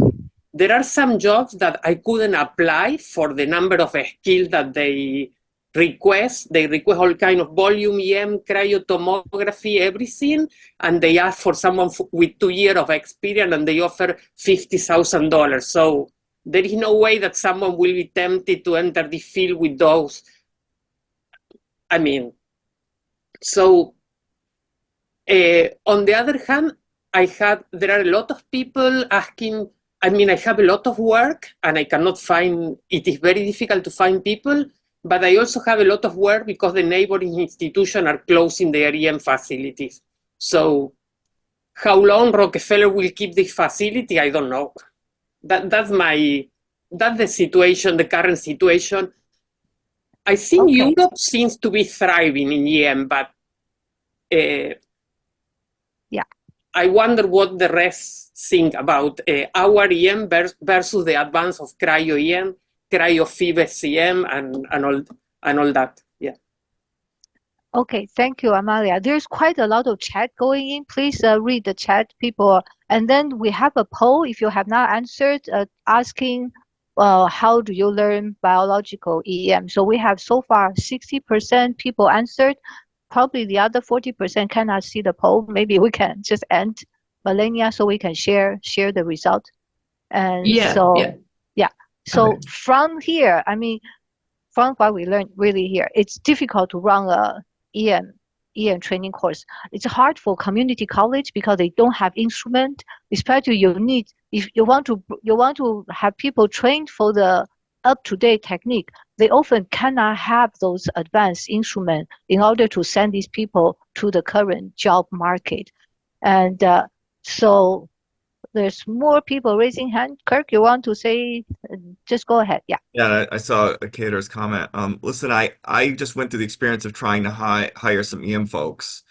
there are some jobs that I couldn't apply for the number of skills that they request. They request all kind of volume EM, cryotomography, everything, and they ask for someone with 2 years of experience, and they offer $50,000. So there is no way that someone will be tempted to enter the field with those. I mean, so on the other hand, there are a lot of people asking. I mean, I have a lot of work and it is very difficult to find people, but I also have a lot of work because the neighboring institutions are closing their EM facilities. So how long Rockefeller will keep this facility, I don't know. That's the situation, the current situation. I think Okay. Europe seems to be thriving in EM, but I wonder what the rest think about our EM versus the advance of cryo-EM, cryo-FIB-SEM, and all that. Yeah. Okay, thank you, Amalia. There's quite a lot of chat going in. Please read the chat, people. And then we have a poll, if you have not answered, asking how do you learn biological EM? So we have so far 60% people answered. Probably the other 40% cannot see the poll. Maybe we can just end Melania so we can share the result. And so from here, I mean, from what we learned really here, it's difficult to run a EM training course. It's hard for community college because they don't have instrument. Especially if you want to have people trained for the up-to-date technique, they often cannot have those advanced instruments in order to send these people to the current job market. And so there's more people raising hand. Kirk, you want to say, just go ahead. Yeah. Yeah, I saw Cater's comment. Listen, I just went through the experience of trying to hire some EM folks.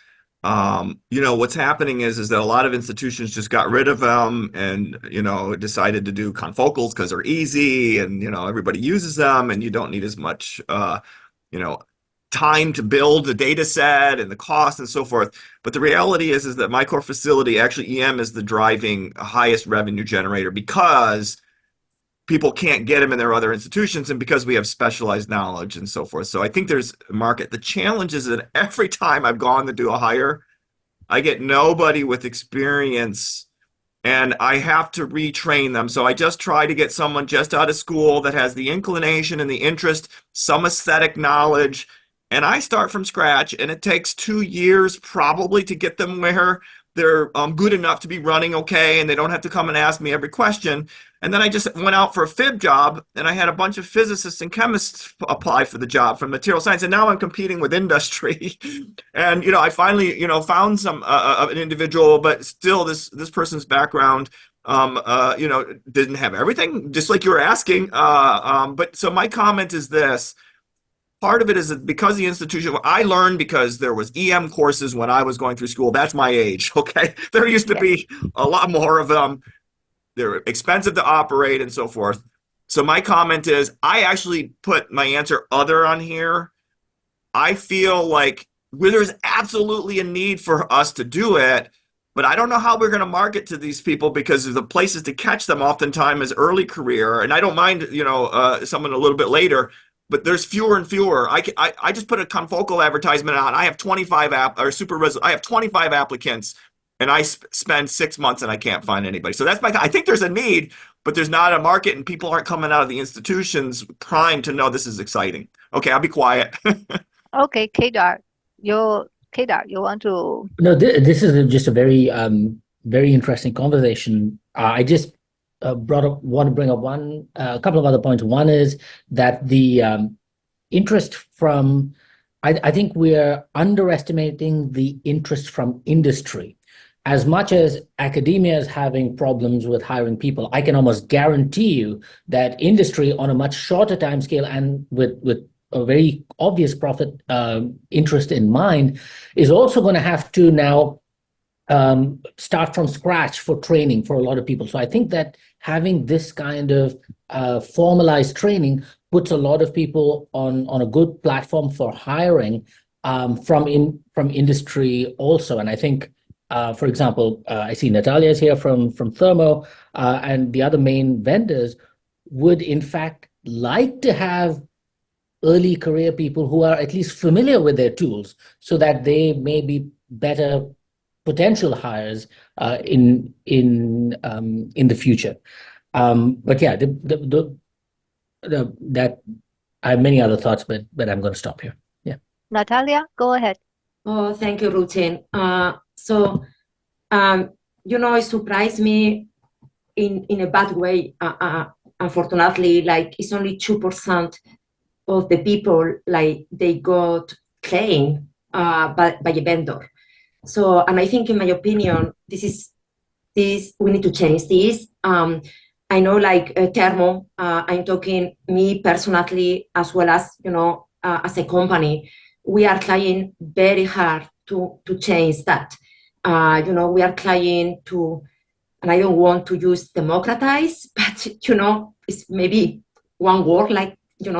What's happening is that a lot of institutions just got rid of them and, decided to do confocals because they're easy and, everybody uses them and you don't need as much, time to build the data set and the cost and so forth. But the reality is that my core facility, actually EM is the driving highest revenue generator because people can't get them in their other institutions and because we have specialized knowledge and so forth. So I think there's a market. The challenge is that every time I've gone to do a hire, I get nobody with experience and I have to retrain them. So I just try to get someone just out of school that has the inclination and the interest, some aesthetic knowledge, and I start from scratch, and it takes 2 years probably to get them where they're good enough to be running okay, and they don't have to come and ask me every question. And then I just went out for a fib job, and I had a bunch of physicists and chemists apply for the job from material science, and now I'm competing with industry. And I finally found some an individual, but still this person's background didn't have everything, just like you were asking. But so my comment is this. Part of it is that because the institution, I learned because there was EM courses when I was going through school. That's my age, okay? There used to be a lot more of them. They're expensive to operate and so forth. So my comment is, I actually put my answer other on here. I feel like there's absolutely a need for us to do it, but I don't know how we're going to market to these people, because the places to catch them oftentimes is early career. And I don't mind, someone a little bit later, but there's fewer and fewer. I just put a confocal advertisement on. I have 25 I have 25 applicants, and I spend 6 months and I can't find anybody. So I think there's a need, but there's not a market, and people aren't coming out of the institutions primed to know this is exciting. Okay, I'll be quiet. Okay, Kedar, you want to? No, this is just a very very interesting conversation. I just want to bring up a couple of other points. One is that the interest from, I think we're underestimating the interest from industry. As much as academia is having problems with hiring people, I can almost guarantee you that industry, on a much shorter time scale and with a very obvious profit interest in mind, is also going to have to now start from scratch for training for a lot of people. So I think that having this kind of formalized training puts a lot of people on a good platform for hiring from industry also. And I think, for example, I see Natalia is here from Thermo, and the other main vendors would in fact like to have early career people who are at least familiar with their tools, so that they may be better potential hires in the future. But yeah, that I have many other thoughts, but I'm going to stop here. Yeah, Natalia, go ahead. Oh, thank you, Rutin. It surprised me in a bad way. Unfortunately, like it's only 2% of the people they got claimed by a vendor. So, and I think, in my opinion, this we need to change this. I know, Thermo, I'm talking me personally, as well as as a company, we are trying very hard to change that. We are trying to, and I don't want to use democratize, but it's maybe one word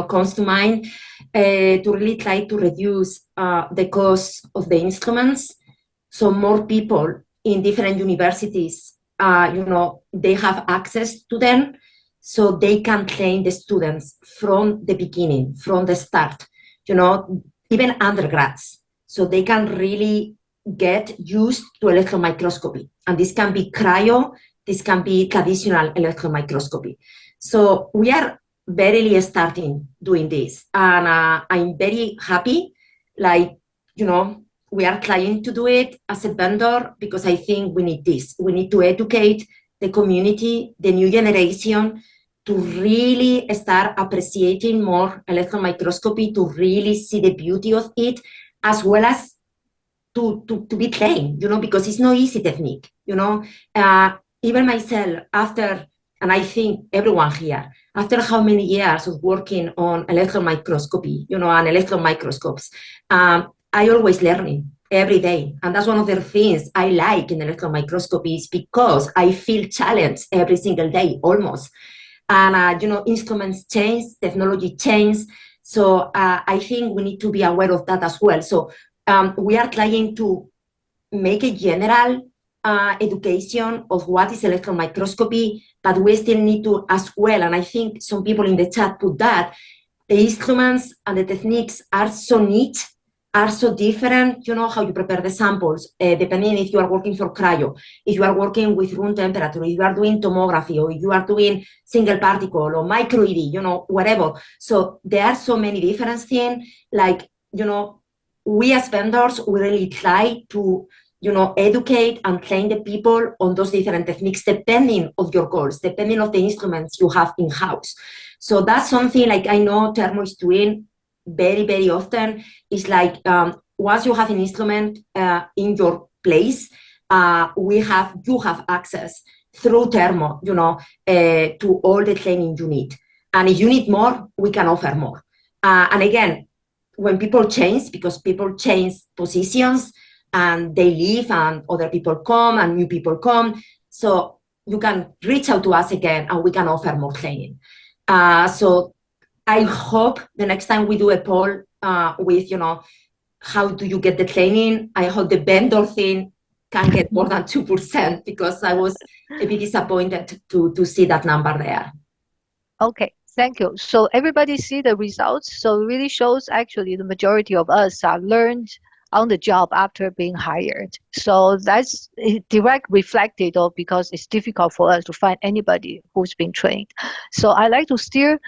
comes to mind, to really try to reduce the cost of the instruments, so more people in different universities, they have access to them, so they can train the students from the beginning, from the start, even undergrads, so they can really get used to electron microscopy. And this can be cryo, this can be traditional electron microscopy. So we are barely starting doing this, and I'm very happy. We are trying to do it as a vendor, because I think we need this. We need to educate the community, the new generation, to really start appreciating more electron microscopy, to really see the beauty of it, as well as to be trained, because it's no easy technique, even myself, after, and I think everyone here, after how many years of working on electron microscopy, and electron microscopes, I always learning every day. And that's one of the things I like in electron microscopy, is because I feel challenged every single day, almost. And, instruments change, technology change. So I think we need to be aware of that as well. So we are trying to make a general education of what is electron microscopy, but we still need to as well, and I think some people in the chat put that, the instruments and the techniques are so niche, are so different, how you prepare the samples, depending if you are working for cryo, if you are working with room temperature, if you are doing tomography, or if you are doing single particle or micro EV, whatever. So there are so many different things, we as vendors, we really try to, educate and train the people on those different techniques depending of your goals, depending of the instruments you have in-house. So that's something like I know Thermo is doing very, very often. It's like once you have an instrument in your place, you have access through Thermo, to all the training you need. And if you need more, we can offer more. And again, when people change, because people change positions and they leave and other people come and new people come, so you can reach out to us again and we can offer more training. So I hope the next time we do a poll with, how do you get the training? I hope the vendor thing can get more than 2% because I was a bit disappointed to see that number there. Okay, thank you. So everybody see the results. So it really shows actually the majority of us are learned on the job after being hired. So that's direct reflected of because it's difficult for us to find anybody who's been trained. So I like to steer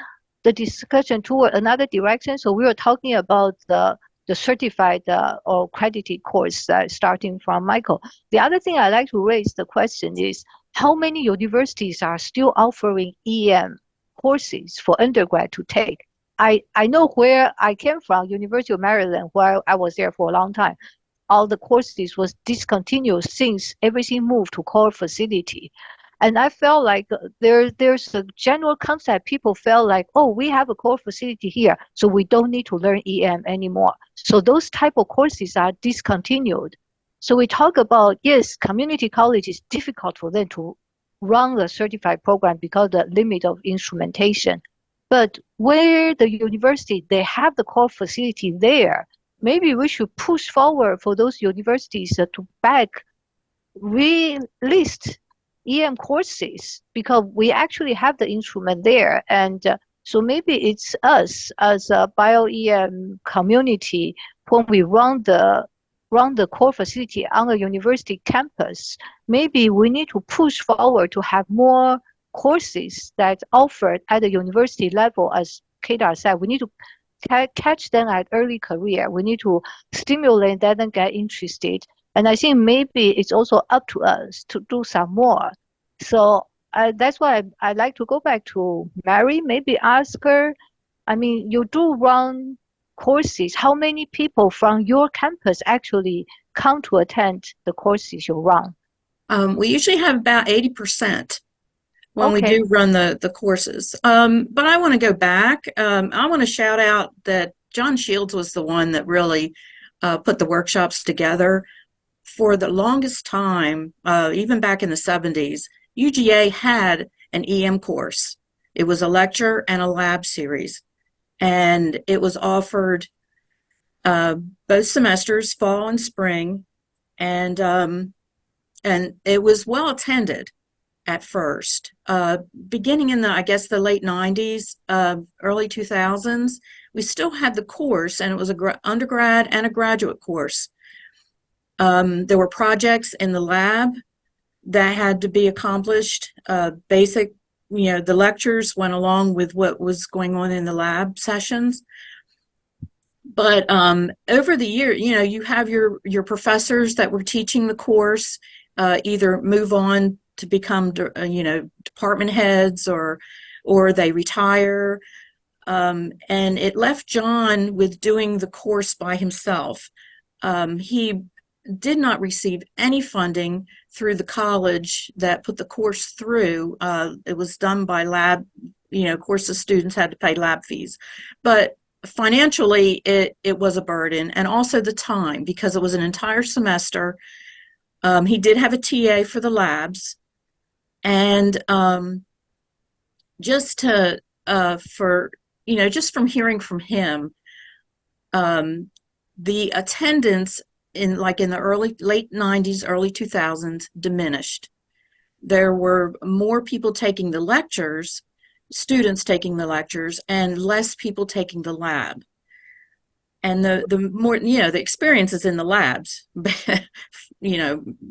the discussion toward another direction. So we were talking about the certified or accredited course starting from Michael. The other thing I like to raise the question is how many universities are still offering EM courses for undergrad to take? I know where I came from, University of Maryland, where I was there for a long time. All the courses was discontinued since everything moved to core facility. And I felt like there's a general concept. People felt like, oh, we have a core facility here, so we don't need to learn EM anymore. So those type of courses are discontinued. So we talk about, yes, community college is difficult for them to run the certified program because of the limit of instrumentation. But where the university, they have the core facility there, maybe we should push forward for those universities to back re-list EM courses because we actually have the instrument there. And so maybe it's us as a BioEM community when we run the core facility on a university campus, maybe we need to push forward to have more courses that offered at the university level. As Kedar said, we need to catch them at early career. We need to stimulate them and get interested. And I think maybe it's also up to us to do some more. So that's why I'd like to go back to Mary, maybe ask her, I mean, you do run courses. How many people from your campus actually come to attend the courses you run? We usually have about 80% when we do run the courses. But I want to go back. I want to shout out that John Shields was the one that really put the workshops together. For the longest time, even back in the 70s, UGA had an EM course. It was a lecture and a lab series. And it was offered both semesters, fall and spring. And it was well attended at first. Beginning in the late 90s, early 2000s, we still had the course, and it was an undergrad and a graduate course. There were projects in the lab that had to be accomplished. Basic, the lectures went along with what was going on in the lab sessions. But over the year, you have your professors that were teaching the course either move on to become, department heads or they retire. And it left John with doing the course by himself. He did not receive any funding through the college that put the course through. It was done by lab, of course the students had to pay lab fees. But financially, it was a burden, and also the time, because it was an entire semester. He did have a TA for the labs, and just from hearing from him, the attendance in the late 90s, early 2000s diminished. There were more people taking the lectures, students taking the lectures, and less people taking the lab. And the more, the experience is in the labs,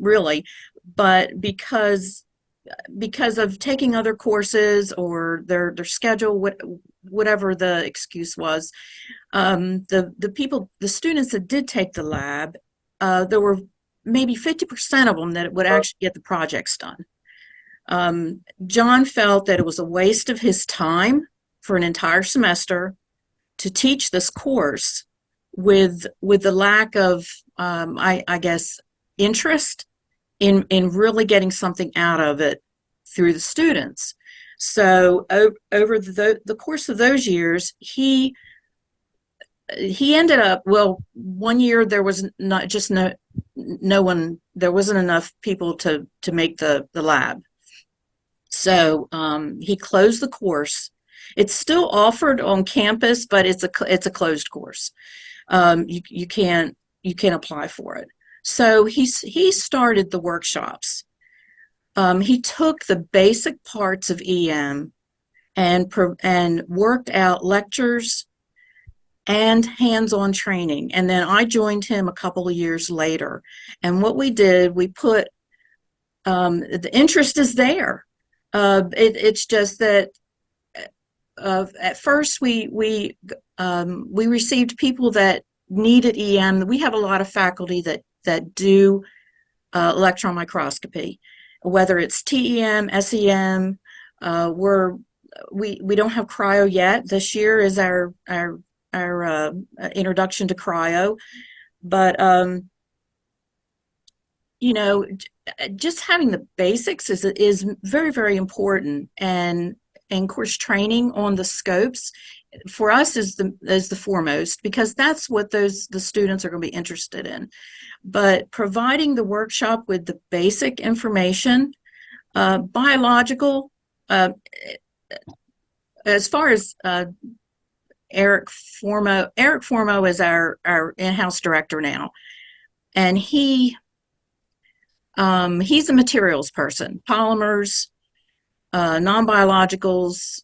really. But because of taking other courses or their schedule, whatever the excuse was, the students that did take the lab, there were maybe 50% of them that would actually get the projects done. John felt that it was a waste of his time for an entire semester to teach this course with the lack of, I guess, interest in really getting something out of it through the students. So over the course of those years, he ended up, well, one year there was no one, there wasn't enough people to make the lab. So he closed the course. It's still offered on campus, but it's a closed course. You can't apply for it. So he started the workshops. He took the basic parts of EM and worked out lectures and hands-on training. And then I joined him a couple of years later. And what we did, we put the interest is there. It's just that at first we received people that needed EM. We have a lot of faculty that do electron microscopy, whether it's TEM, SEM. We don't have cryo yet. This year is our introduction to cryo, but just having the basics is very, very important, and of course training on the scopes for us is the foremost, because that's what the students are going to be interested in. But providing the workshop with the basic information, biological, as far as Eric Formo is our in-house director now, and he's a materials person, polymers, non-biologicals,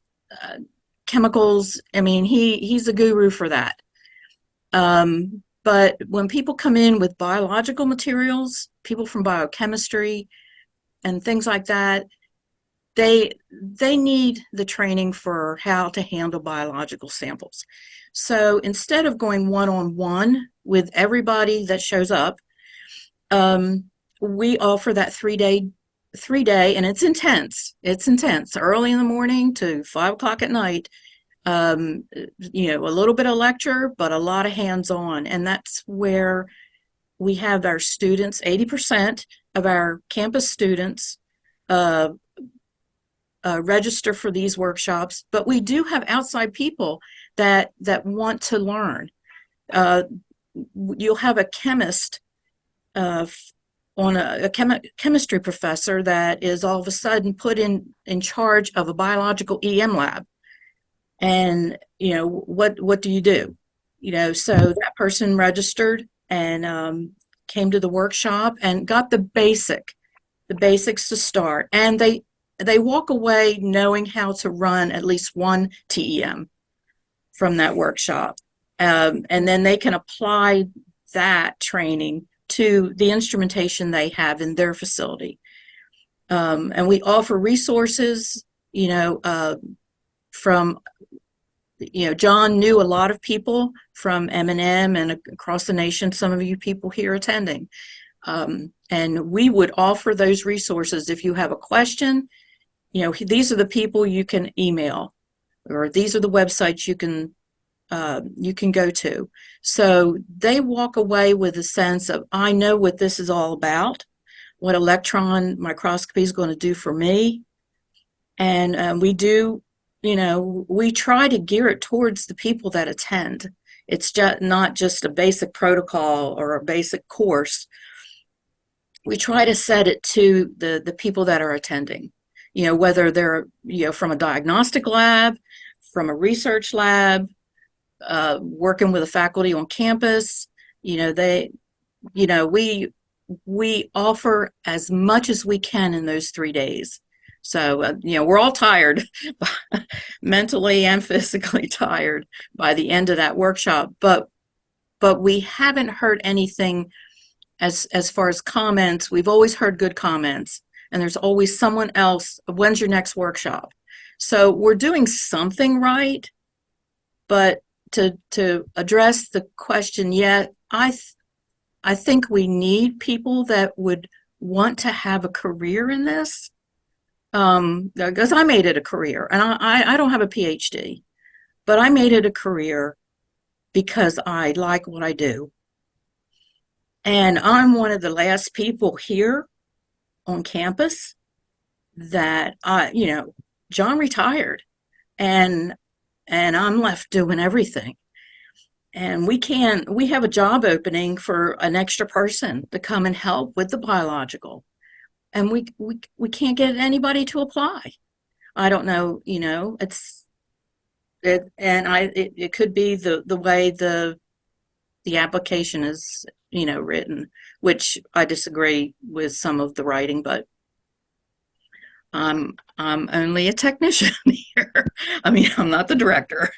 chemicals. I mean, he's a guru for that. But when people come in with biological materials, people from biochemistry and things like that, they need the training for how to handle biological samples. So instead of going one-on-one with everybody that shows up, we offer that three-day, and it's intense. It's intense, early in the morning to 5 o'clock at night. A little bit of lecture, but a lot of hands-on, and that's where we have our students. 80% of our campus students register for these workshops, but we do have outside people that want to learn. You'll have a chemist on a chemistry professor that is all of a sudden put in charge of a biological EM lab. And, what do you do? So that person registered and came to the workshop and got the basics to start. And they walk away knowing how to run at least one TEM from that workshop. And then they can apply that training to the instrumentation they have in their facility. And we offer resources, from, John knew a lot of people from M&M and across the nation, some of you people here attending. And we would offer those resources. If you have a question, these are the people you can email, or these are the websites you can go to. So they walk away with a sense of, I know what this is all about, what electron microscopy is going to do for me. And we do, we try to gear it towards the people that attend. It's just not just a basic protocol or a basic course. We try to set it to the people that are attending, whether they're, from a diagnostic lab, from a research lab, working with a faculty on campus. We offer as much as we can in those 3 days. So, we're all tired, mentally and physically tired by the end of that workshop, but we haven't heard anything as far as comments. We've always heard good comments, and there's always someone else, when's your next workshop? So we're doing something right, but to address the question, I think we need people that would want to have a career in this. Because I made it a career, and I don't have a PhD, but I made it a career because I like what I do. And I'm one of the last people here on campus that John retired, and I'm left doing everything. And we have a job opening for an extra person to come and help with the biological. And we can't get anybody to apply. I don't know, it could be the way the application is, written, which I disagree with some of the writing, but I'm only a technician here. I mean, I'm not the director.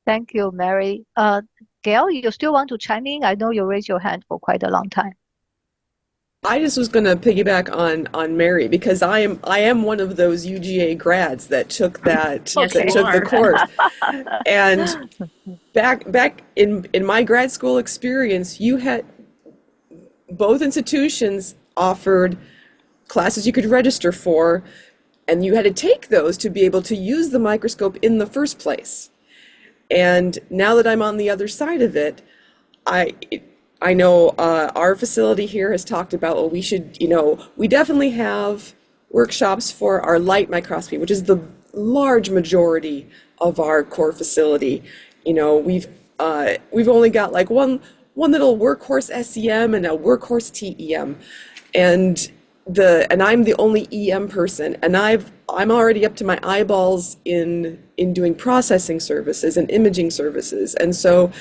Thank you, Mary. Gail, you still want to chime in? I know you raised your hand for quite a long time. I just was going to piggyback on Mary, because I am one of those UGA grads that took Yes, the course. And back in my grad school experience, you had both institutions offered classes you could register for, and you had to take those to be able to use the microscope in the first place. And now that I'm on the other side of it, I know our facility here has talked about, well, we should, we definitely have workshops for our light microscopy, which is the large majority of our core facility. We've only got like one little workhorse SEM and a workhorse TEM, and I'm the only EM person, and I'm already up to my eyeballs in doing processing services and imaging services, and so.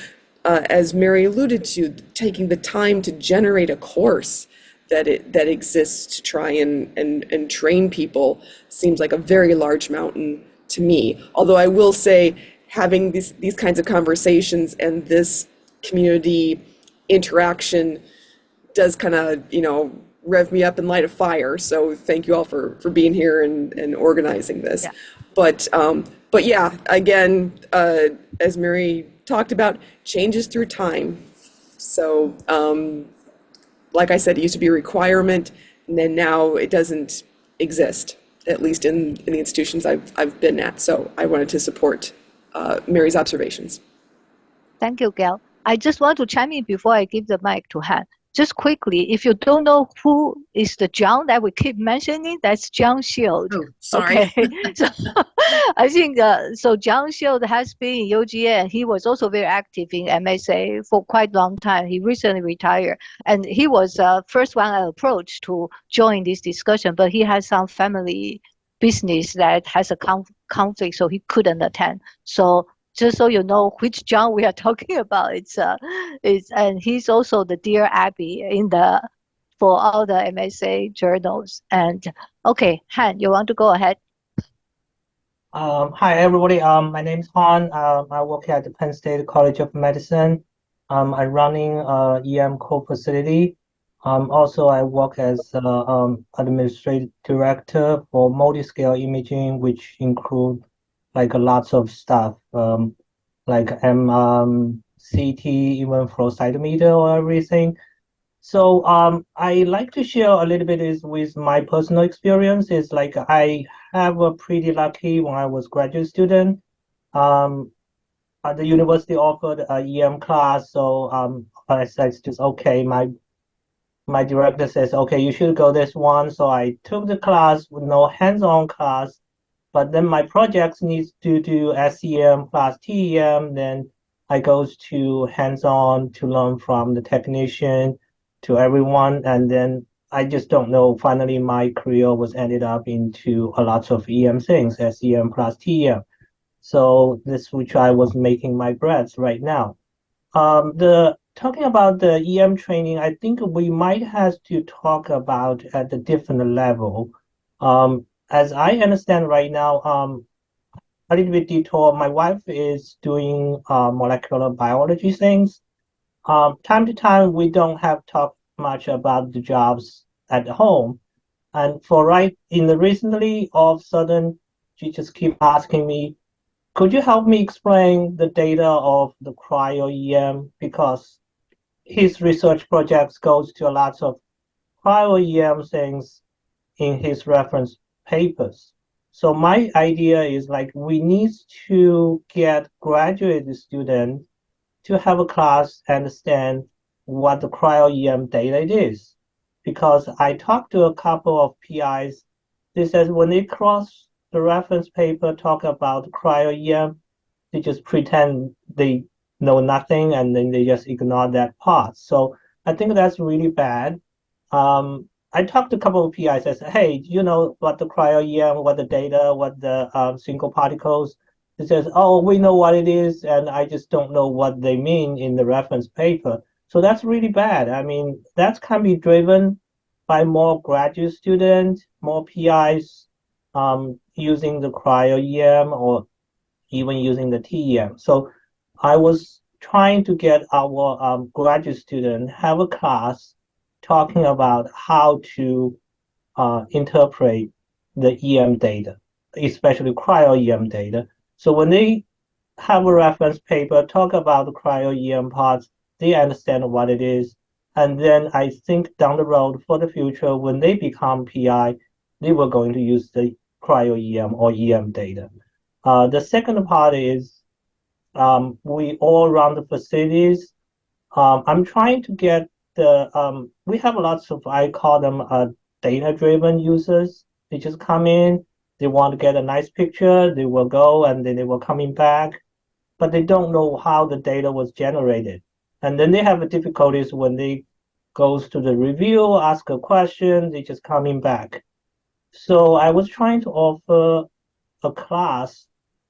As Mary alluded to, taking the time to generate a course that exists to try and train people seems like a very large mountain to me. Although I will say, having these kinds of conversations and this community interaction does kind of, rev me up and light a fire. So thank you all for being here and organizing this. Yeah. But yeah, again, as Mary talked about, changes through time. So like I said, it used to be a requirement, and then now it doesn't exist, at least in the institutions I've been at. So I wanted to support Mary's observations. Thank you, Gail. I just want to chime in before I give the mic to Han. Just quickly, if you don't know who is the John that we keep mentioning, that's John Shield. Oh, sorry. Okay. So I think so. John Shield has been in UGA, and he was also very active in MSA for quite a long time. He recently retired, and he was first one I approached to join this discussion, but he has some family business that has a conflict, so he couldn't attend. So just so you know which John we are talking about, and he's also the Dear Abby for all the MSA journals. And okay, Han, you want to go ahead? Hi everybody. My name is Han. I work at the Penn State College of Medicine. I'm running EM core facility. Also, I work as administrative director for multi-scale imaging, which include like lots of stuff, like CT, even flow cytometer or everything. So I like to share a little bit with my personal experience. Is like I have a pretty lucky when I was graduate student. The university offered a EM class, so I said just okay. My director says, okay, you should go this one. So I took the class with no hands-on class. But then my projects needs to do SEM plus TEM. Then I goes to hands-on to learn from the technician to everyone. And then I just don't know. Finally, my career was ended up into a lot of EM things, SEM plus TEM. So this which I was making my breads right now. Talking about the EM training, I think we might have to talk about at a different level. As I understand right now, a little bit detour, my wife is doing molecular biology things. Time to time, we don't have talked much about the jobs at home. And for recently, all of a sudden, she just keep asking me, could you help me explain the data of the cryo-EM? Because his research projects goes to lots of cryo-EM things in his reference papers. So my idea is like we need to get graduate students to have a class understand what the cryo-EM data is. Because I talked to a couple of PIs, they said when they cross the reference paper talk about cryo-EM, they just pretend they know nothing and then they just ignore that part. So I think that's really bad. I talked to a couple of PIs. I said, "Hey, do you know what the cryo-EM, what the data, what the single particles?" It says, "Oh, we know what it is, and I just don't know what they mean in the reference paper." So that's really bad. I mean, that can be driven by more graduate students, more PIs using the cryo-EM or even using the TEM. So I was trying to get our graduate student have a class talking about how to interpret the EM data, especially cryo-EM data. So when they have a reference paper, talk about the cryo-EM parts, they understand what it is. And then I think down the road for the future, when they become PI, they were going to use the cryo-EM or EM data. The second part is we all run the facilities. I'm trying to get we have lots of, I call them data-driven users. They just come in, they want to get a nice picture, they will go and then they will coming back, but they don't know how the data was generated. And then they have difficulties when they goes to the review, ask a question, they just coming back. So I was trying to offer a class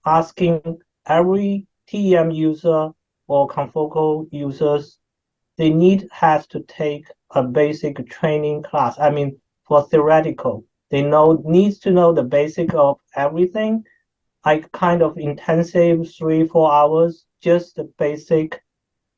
asking every TEM user or confocal users they has to take a basic training class. I mean, for theoretical, they needs to know the basic of everything. Like kind of intensive 3-4 hours, just the basic.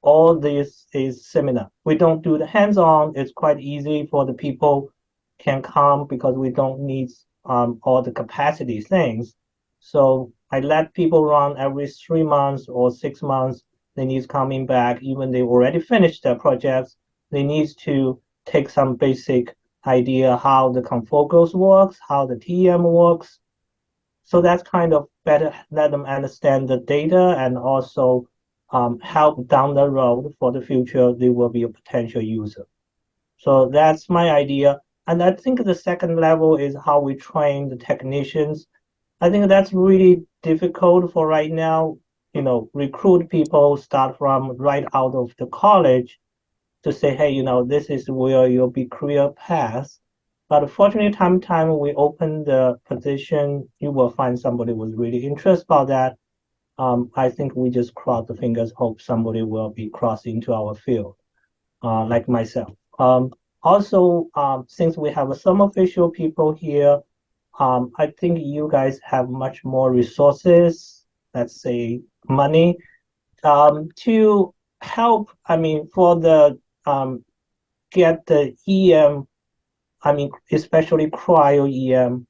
All this is seminar. We don't do the hands-on. It's quite easy for the people can come because we don't need all the capacity things. So I let people run every 3 months or 6 months. They need coming back, even they already finished their projects. They need to take some basic idea how the confocals works, how the TM works. So that's kind of better let them understand the data and also help down the road for the future they will be a potential user. So that's my idea. And I think the second level is how we train the technicians. I think that's really difficult for right now. Recruit people start from right out of the college to say, hey, this is where you'll be career path. But fortunately, time to time, we open the position, you will find somebody was really interested about that. I think we just cross the fingers, hope somebody will be crossed into our field, like myself. Also, since we have some official people here, I think you guys have much more resources, let's say money, to help, I mean, for the get the EM, I mean, especially cryo-EM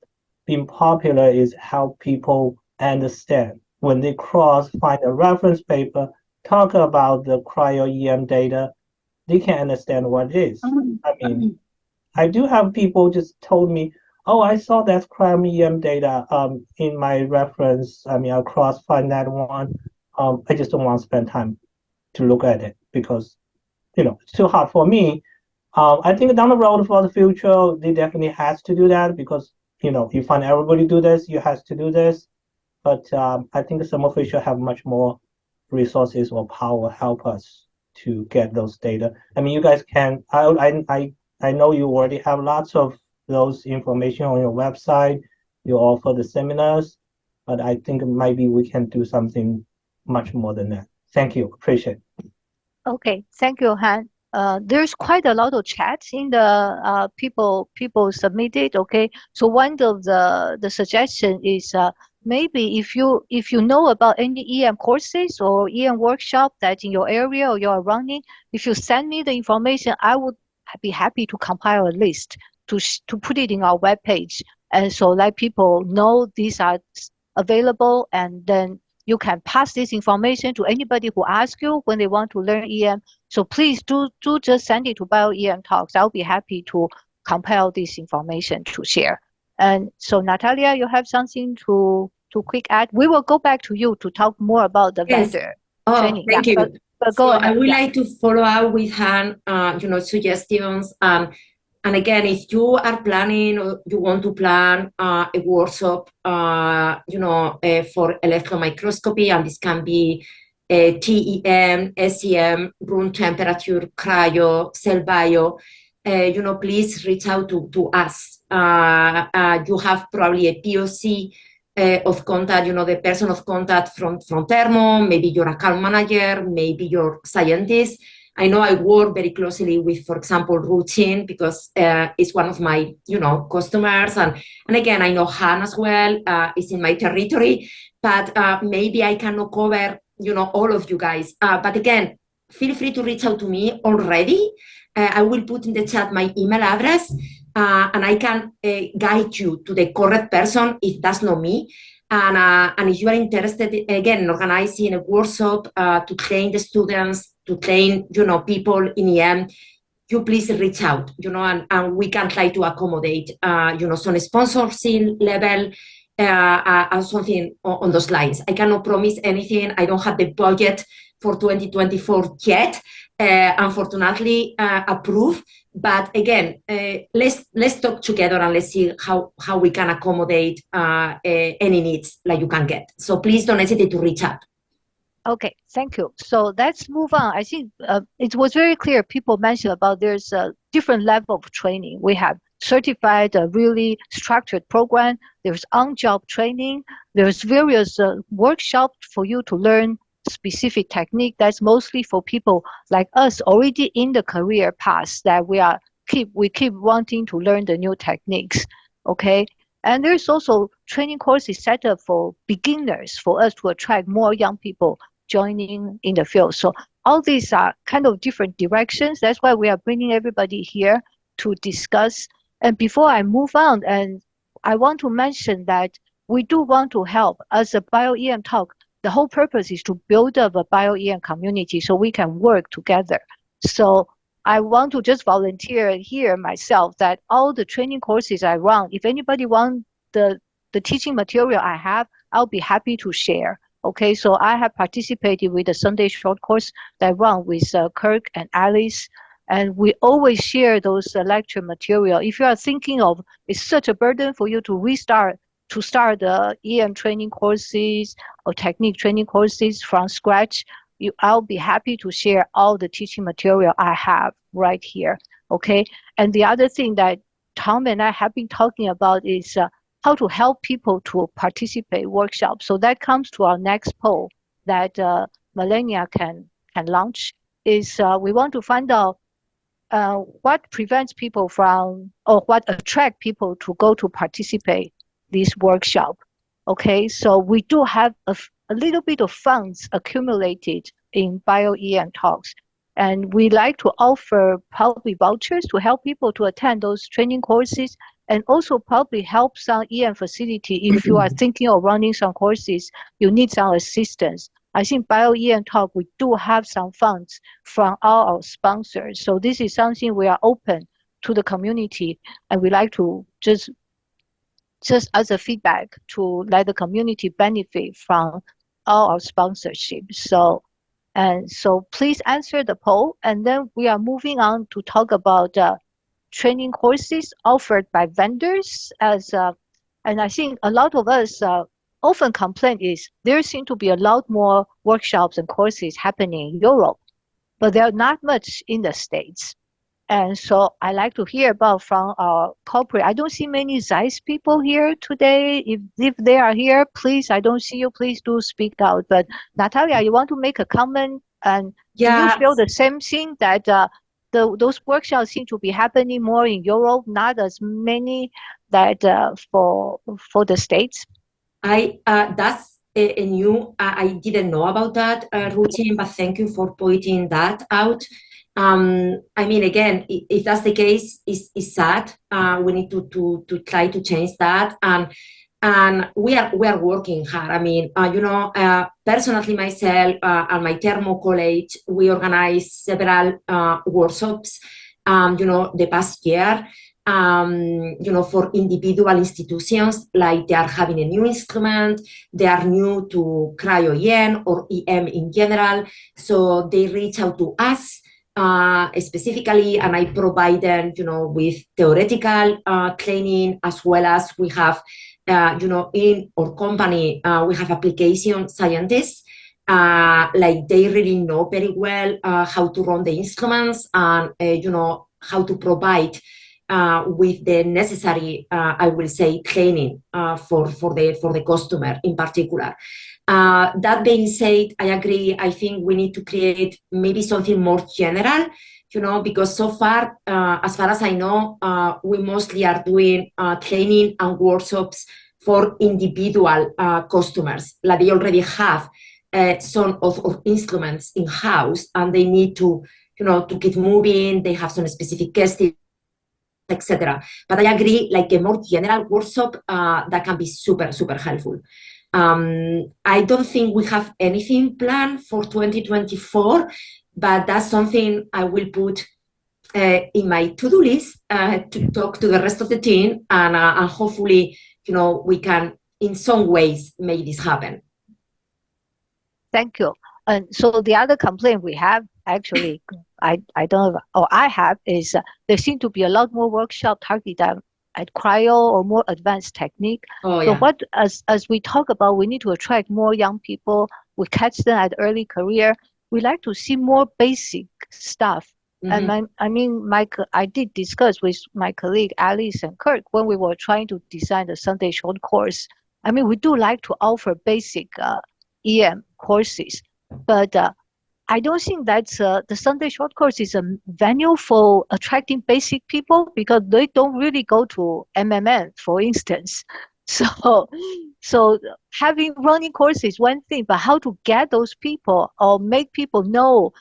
being popular is help people understand. When they find a reference paper, talk about the cryo-EM data, they can understand what it is. I mean, I do have people just told me, oh, I saw that cryo-EM data in my reference. I mean, I'll find that one. I just don't want to spend time to look at it because, it's too hard for me. I think down the road for the future, they definitely has to do that because, you find everybody do this, you have to do this. But I think some official have much more resources or power help us to get those data. I mean, you guys can, I know you already have lots of those information on your website. You offer the seminars, but I think maybe we can do something much more than that. Thank you. Appreciate it. Okay, thank you, Han. There's quite a lot of chats in the people submitted. Okay, so one of the suggestion is maybe if you know about any EM courses or EM workshop that in your area or you are running, if you send me the information, I would be happy to compile a list to put it in our webpage, and so let people know these are available, and then you can pass this information to anybody who asks you when they want to learn EM. So please do just send it to BioEMTalks. I'll be happy to compile this information to share. And so Natalia, you have something to quick add? We will go back to you to talk more about the Yes. vendor Oh, training. thank Yeah, you. but go So ahead. I would Yeah. like to follow up with suggestions. And again, if you are planning or you want to plan a workshop, for electron microscopy, and this can be TEM, SEM, room temperature, cryo, cell bio, please reach out to us. You have probably a POC of contact, the person of contact from Thermo, maybe your account manager, maybe your scientist. I know I work very closely with, for example, Routine, because it's one of my, customers. And again, I know Han as well, is in my territory, but maybe I cannot cover, all of you guys. But again, feel free to reach out to me already. I will put in the chat my email address, and I can guide you to the correct person if that's not me. And if you are interested, again, in organizing a workshop to train the students, to train, people in EM, you please reach out, and we can try to accommodate, some sponsorship level, and something on those lines. I cannot promise anything. I don't have the budget for 2024 yet, unfortunately, approved. But again, let's talk together and let's see how we can accommodate any needs that you can get. So please don't hesitate to reach out. Okay, thank you. So let's move on. I think it was very clear. People mentioned about there's a different level of training. We have certified, really structured program. There's on-job training. There's various workshops for you to learn specific technique. That's mostly for people like us already in the career path that we keep wanting to learn the new techniques. Okay. And there's also training courses set up for beginners for us to attract more young people joining in the field. So all these are kind of different directions. That's why we are bringing everybody here to discuss. And before I move on, and I want to mention that we do want to help. As a BioEM talk, the whole purpose is to build up a BioEM community so we can work together. So I want to just volunteer here myself that all the training courses I run, if anybody wants the teaching material I have, I'll be happy to share. Okay, so I have participated with the Sunday short course that I run with Kirk and Alice, and we always share those lecture material. If you are thinking of it's such a burden for you to start the EM training courses or technique training courses from scratch, I'll be happy to share all the teaching material I have right here. Okay, and the other thing that Tom and I have been talking about is how to help people to participate workshops. So that comes to our next poll that Melania can launch is we want to find out what prevents people from, or what attract people to go to participate this workshop. Okay, so we do have a little bit of funds accumulated in BioEMTalks. And we like to offer probably vouchers to help people to attend those training courses, and also probably help some EM facility if you are thinking of running some courses, you need some assistance. I think BioEMTalk, we do have some funds from all our sponsors. So this is something we are open to the community, and we like to just as a feedback to let the community benefit from all our sponsorship. So please answer the poll, and then we are moving on to talk about training courses offered by vendors. And I think a lot of us often complain is there seem to be a lot more workshops and courses happening in Europe, but there are not much in the States. And so I like to hear about from our corporate. I don't see many Zeiss people here today. If they are here, please, I don't see you, please do speak out. But Natalia, you want to make a comment? And do you feel the same thing that those workshops seem to be happening more in Europe, not as many that for the States? That's a new, I didn't know about that routine, but thank you for pointing that out. I mean, again, if that's the case, it's sad. We need to try to change that. And we are working hard. I mean, personally myself and my Thermo college, we organized several workshops, the past year, for individual institutions, like they are having a new instrument, they are new to cryo-EM or EM in general. So they reach out to us specifically, and I provide them, with theoretical training, as well as we have, in our company, we have application scientists. Like they really know very well how to run the instruments and, how to provide with the necessary, I will say, training for the customer in particular. That being said, I agree. I think we need to create maybe something more general, because so far, as far as I know, we mostly are doing training and workshops for individual customers. Like they already have some of instruments in-house, and they need to, to keep moving. They have some specific questions, etc. But I agree, like a more general workshop that can be super, super helpful. I don't think we have anything planned for 2024, but that's something I will put in my to-do list to talk to the rest of the team, and hopefully, we can, in some ways, make this happen. Thank you. And so the other complaint we have, actually, I don't know, or I have, is there seem to be a lot more workshop targeted at cryo or more advanced technique. Oh, So yeah. what, as we talk about, we need to attract more young people. We catch them at early career. We like to see more basic stuff. Mm-hmm. And I did discuss with my colleague Alice and Kirk when we were trying to design the Sunday short course. I mean, we do like to offer basic EM courses, but I don't think that's the Sunday short course is a venue for attracting basic people, because they don't really go to MMN, for instance. So having running courses is one thing, but how to get those people or make people know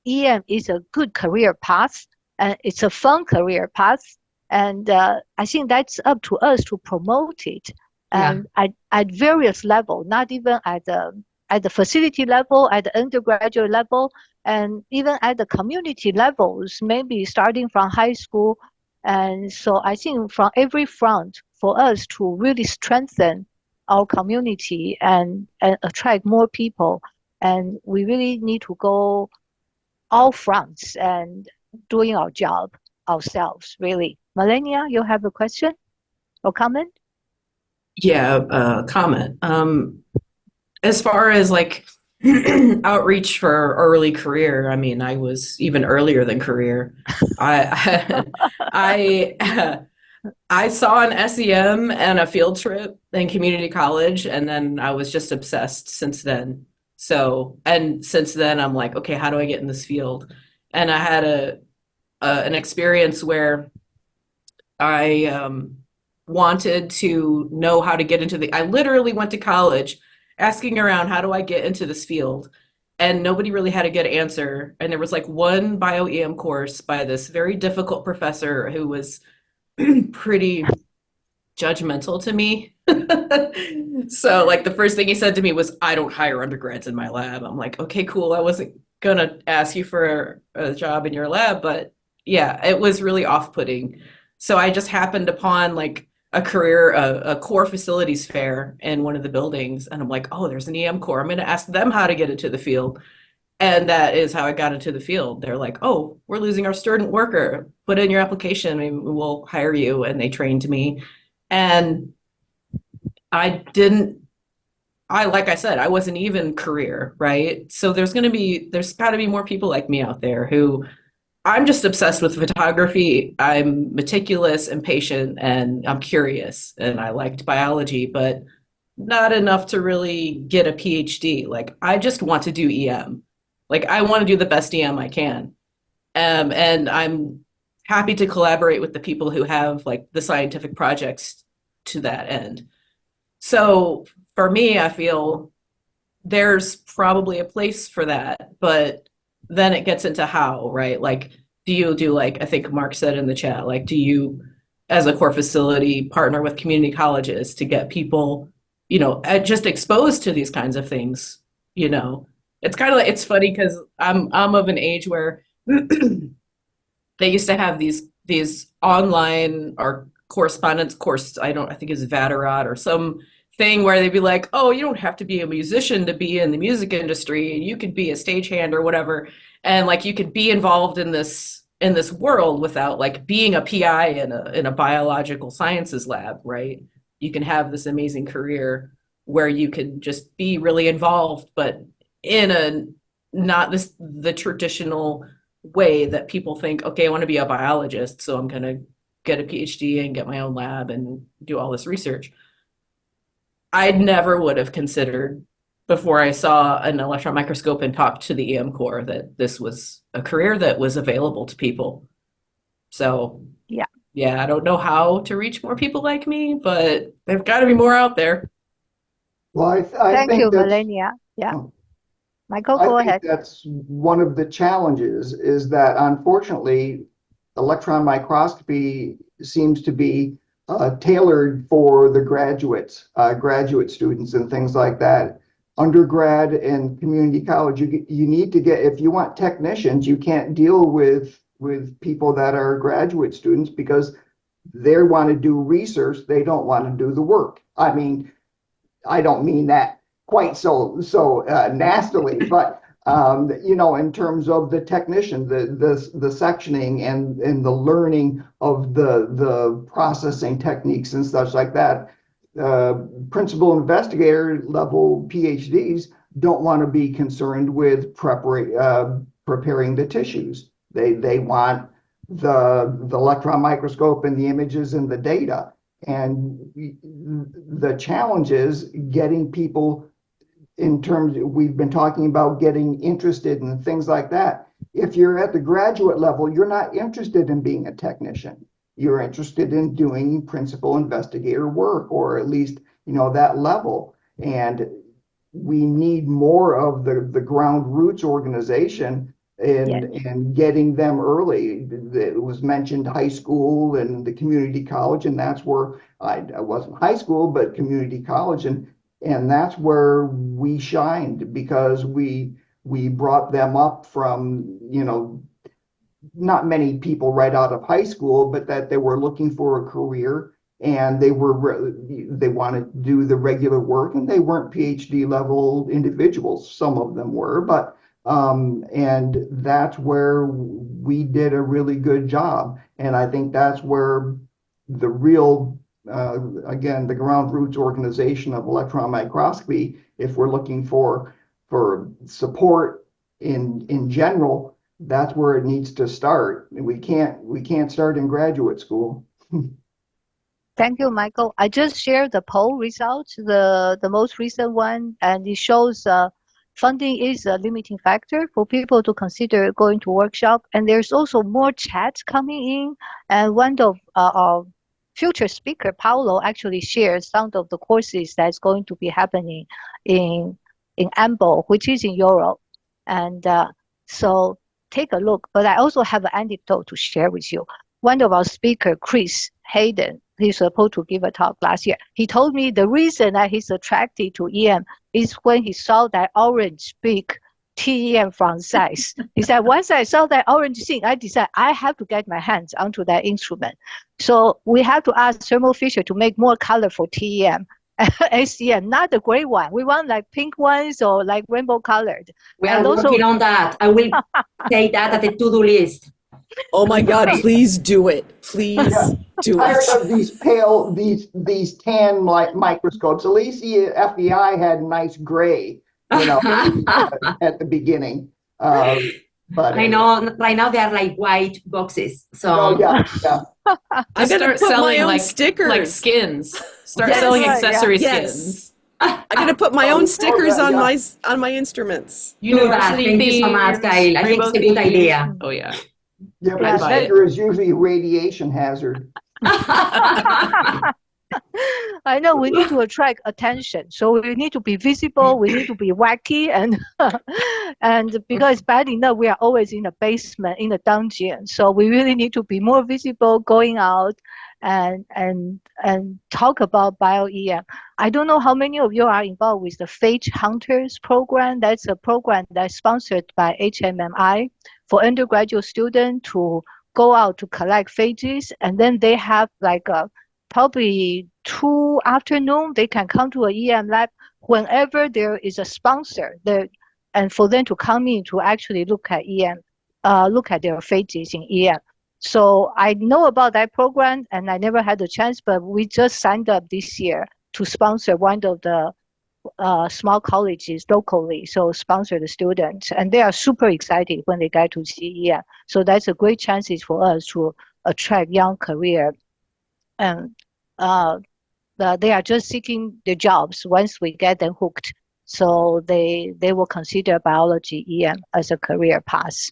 EM is a good career path and it's a fun career path. And I think that's up to us to promote it. And at various levels, not even at the facility level, at the undergraduate level, and even at the community levels, maybe starting from high school. And so I think from every front, for us to really strengthen our community and attract more people, and we really need to go all fronts and doing our job ourselves, really. Melania, you have a question or comment? Yeah, comment. As far as like outreach for early career, I mean, I was even earlier than career. I saw an SEM and a field trip in community college, and then I was just obsessed since then. So, and since then I'm like, okay, how do I get in this field? And I had an experience where I wanted to know how to get into I literally went to college asking around, how do I get into this field? And nobody really had a good answer. And there was like one BioEM course by this very difficult professor who was pretty judgmental to me. So like the first thing he said to me was, I don't hire undergrads in my lab. I'm like, okay, cool. I wasn't gonna ask you for a job in your lab, but yeah, it was really off-putting. So I just happened upon like a core facilities fair in one of the buildings, and I'm like, oh, there's an EM core. I'm gonna ask them how to get into the field. And that is how I got into the field. They're like, oh, we're losing our student worker. Put in your application, maybe we'll hire you. And they trained me. And like I said, I wasn't even career, right? So there's got to be more people like me out there who, I'm just obsessed with photography. I'm meticulous and patient, and I'm curious, and I liked biology, but not enough to really get a PhD. Like, I just want to do EM. Like, I want to do the best EM I can. And I'm happy to collaborate with the people who have like the scientific projects to that end. So for me, I feel there's probably a place for that, but then it gets into how, right? Like, do you do, like, I think Mark said in the chat, like, do you as a core facility, partner with community colleges to get people, just exposed to these kinds of things. It's kind of like, it's funny because I'm of an age where they used to have these online or correspondence course. I think it's Vaterot or some thing where they'd be like, oh, you don't have to be a musician to be in the music industry. You could be a stagehand or whatever. And like, you could be involved in this world without like being a PI in a biological sciences lab, right? You can have this amazing career where you can just be really involved, but in not the traditional way that people think, okay, I want to be a biologist, so I'm going to get a PhD and get my own lab and do all this research. I never would have considered before I saw an electron microscope and talked to the EM Corps that this was a career that was available to people. So yeah, I don't know how to reach more people like me, but there've got to be more out there. Well, I Thank think you, that's, Melania. Yeah. oh, Michael, I go think ahead. that's one of the challenges is that unfortunately, electron microscopy seems to be tailored for the graduate students and things like that. Undergrad and community college, you need to get, if you want technicians, you can't deal with people that are graduate students because they want to do research, they don't want to do the work. I mean, I don't mean that quite so nastily, but in terms of the technician, the sectioning and the learning of the processing techniques and such like that, principal investigator level PhDs don't want to be concerned with preparing the tissues. They want the electron microscope and the images and the data. And the challenge is getting people we've been talking about getting interested in things like that. If you're at the graduate level, you're not interested in being a technician. You're interested in doing principal investigator work, or at least, that level. And we need more of the ground roots organization and getting them early. It was mentioned high school and the community college, and that's where I wasn't high school, but community college, and that's where we shined because we brought them up from, not many people right out of high school, but that they were looking for a career and they wanted to do the regular work, and they weren't PhD level individuals. Some of them were, but and that's where we did a really good job. And I think that's where the real, again, the ground roots organization of electron microscopy, if we're looking for support in general, that's where it needs to start. We can't start in graduate school. Thank you, Michael. I just shared the poll results, the most recent one, and it shows funding is a limiting factor for people to consider going to workshop. And there's also more chats coming in. And one of our future speaker, Paulo, actually shares some of the courses that's going to be happening in AMBO, which is in Europe. And so take a look. But I also have an anecdote to share with you. One of our speaker, Chris Hayden, he's supposed to give a talk last year. He told me the reason that he's attracted to EM is when he saw that orange big TEM from size. He said, once I saw that orange thing, I decided I have to get my hands onto that instrument. So we have to ask Thermo Fisher to make more colorful TEM. SEM, not the gray one. We want like pink ones or like rainbow colored. We are working on that. I will take that at the to-do list. Oh my God, please do it. Please do Tired it. of these tan microscopes. At least the FBI had nice gray, at the beginning. But I know right now they are like white boxes. So yeah. I'm gonna Start put my selling own like stickers. Skins. Start Yes. selling Right, accessory yes. skins. I'm gonna put my own stickers yeah, on my instruments. do that. Thank you so much, Kyle. I think it's a good idea. Oh yeah. Yeah, but I'd the buy it. sticker is usually a radiation hazard. I know we need to attract attention, so we need to be visible. We need to be wacky, and and because bad enough, we are always in the basement, in the dungeon. So we really need to be more visible, going out, and talk about BioEM. I don't know how many of you are involved with the Phage Hunters program. That's a program that's sponsored by HMMI for undergraduate students to go out to collect phages, and then they have like a probably 2 afternoon they can come to a EM lab whenever there is a sponsor there, and for them to come in to actually look at EM, look at their phages in EM. So I know about that program, and I never had a chance, but we just signed up this year to sponsor one of the small colleges locally, so sponsor the students, and they are super excited when they get to see EM. So that's a great chances for us to attract young career, and they are just seeking the jobs once we get them hooked. So they will consider biology EM as a career path.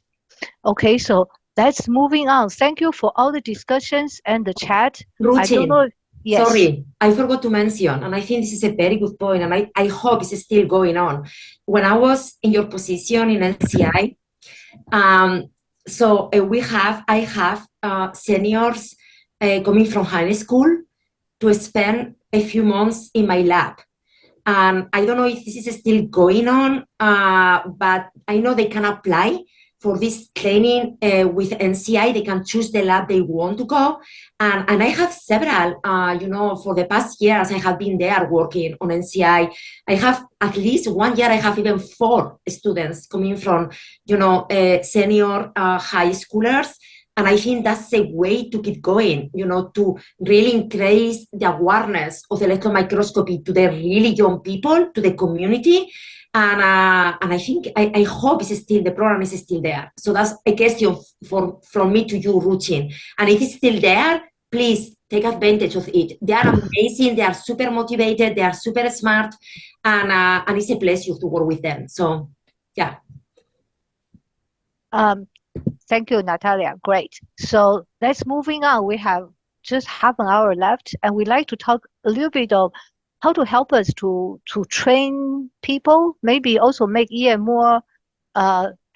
Okay, so that's moving on. Thank you for all the discussions and the chat. I don't know. Yes. Sorry, I forgot to mention, and I think this is a very good point, and I hope it's still going on. When I was in your position in NCI, so I have seniors coming from high school to spend a few months in my lab. And I don't know if this is still going on, but I know they can apply for this training with NCI. They can choose the lab they want to go. And I have several, for the past years, I have been there working on NCI. I have at least 1 year, I have even 4 students coming from, senior high schoolers. And I think that's a way to keep going, to really increase the awareness of electron microscopy to the really young people, to the community. And I think, I hope the program is still there. So that's a question from me to you, Ruchin. And if it's still there, please take advantage of it. They are amazing. They are super motivated. They are super smart. And it's a pleasure to work with them. So, yeah. Thank you, Natalia. Great. So let's moving on. We have just half an hour left, and we'd like to talk a little bit of how to help us to train people, maybe also make EM more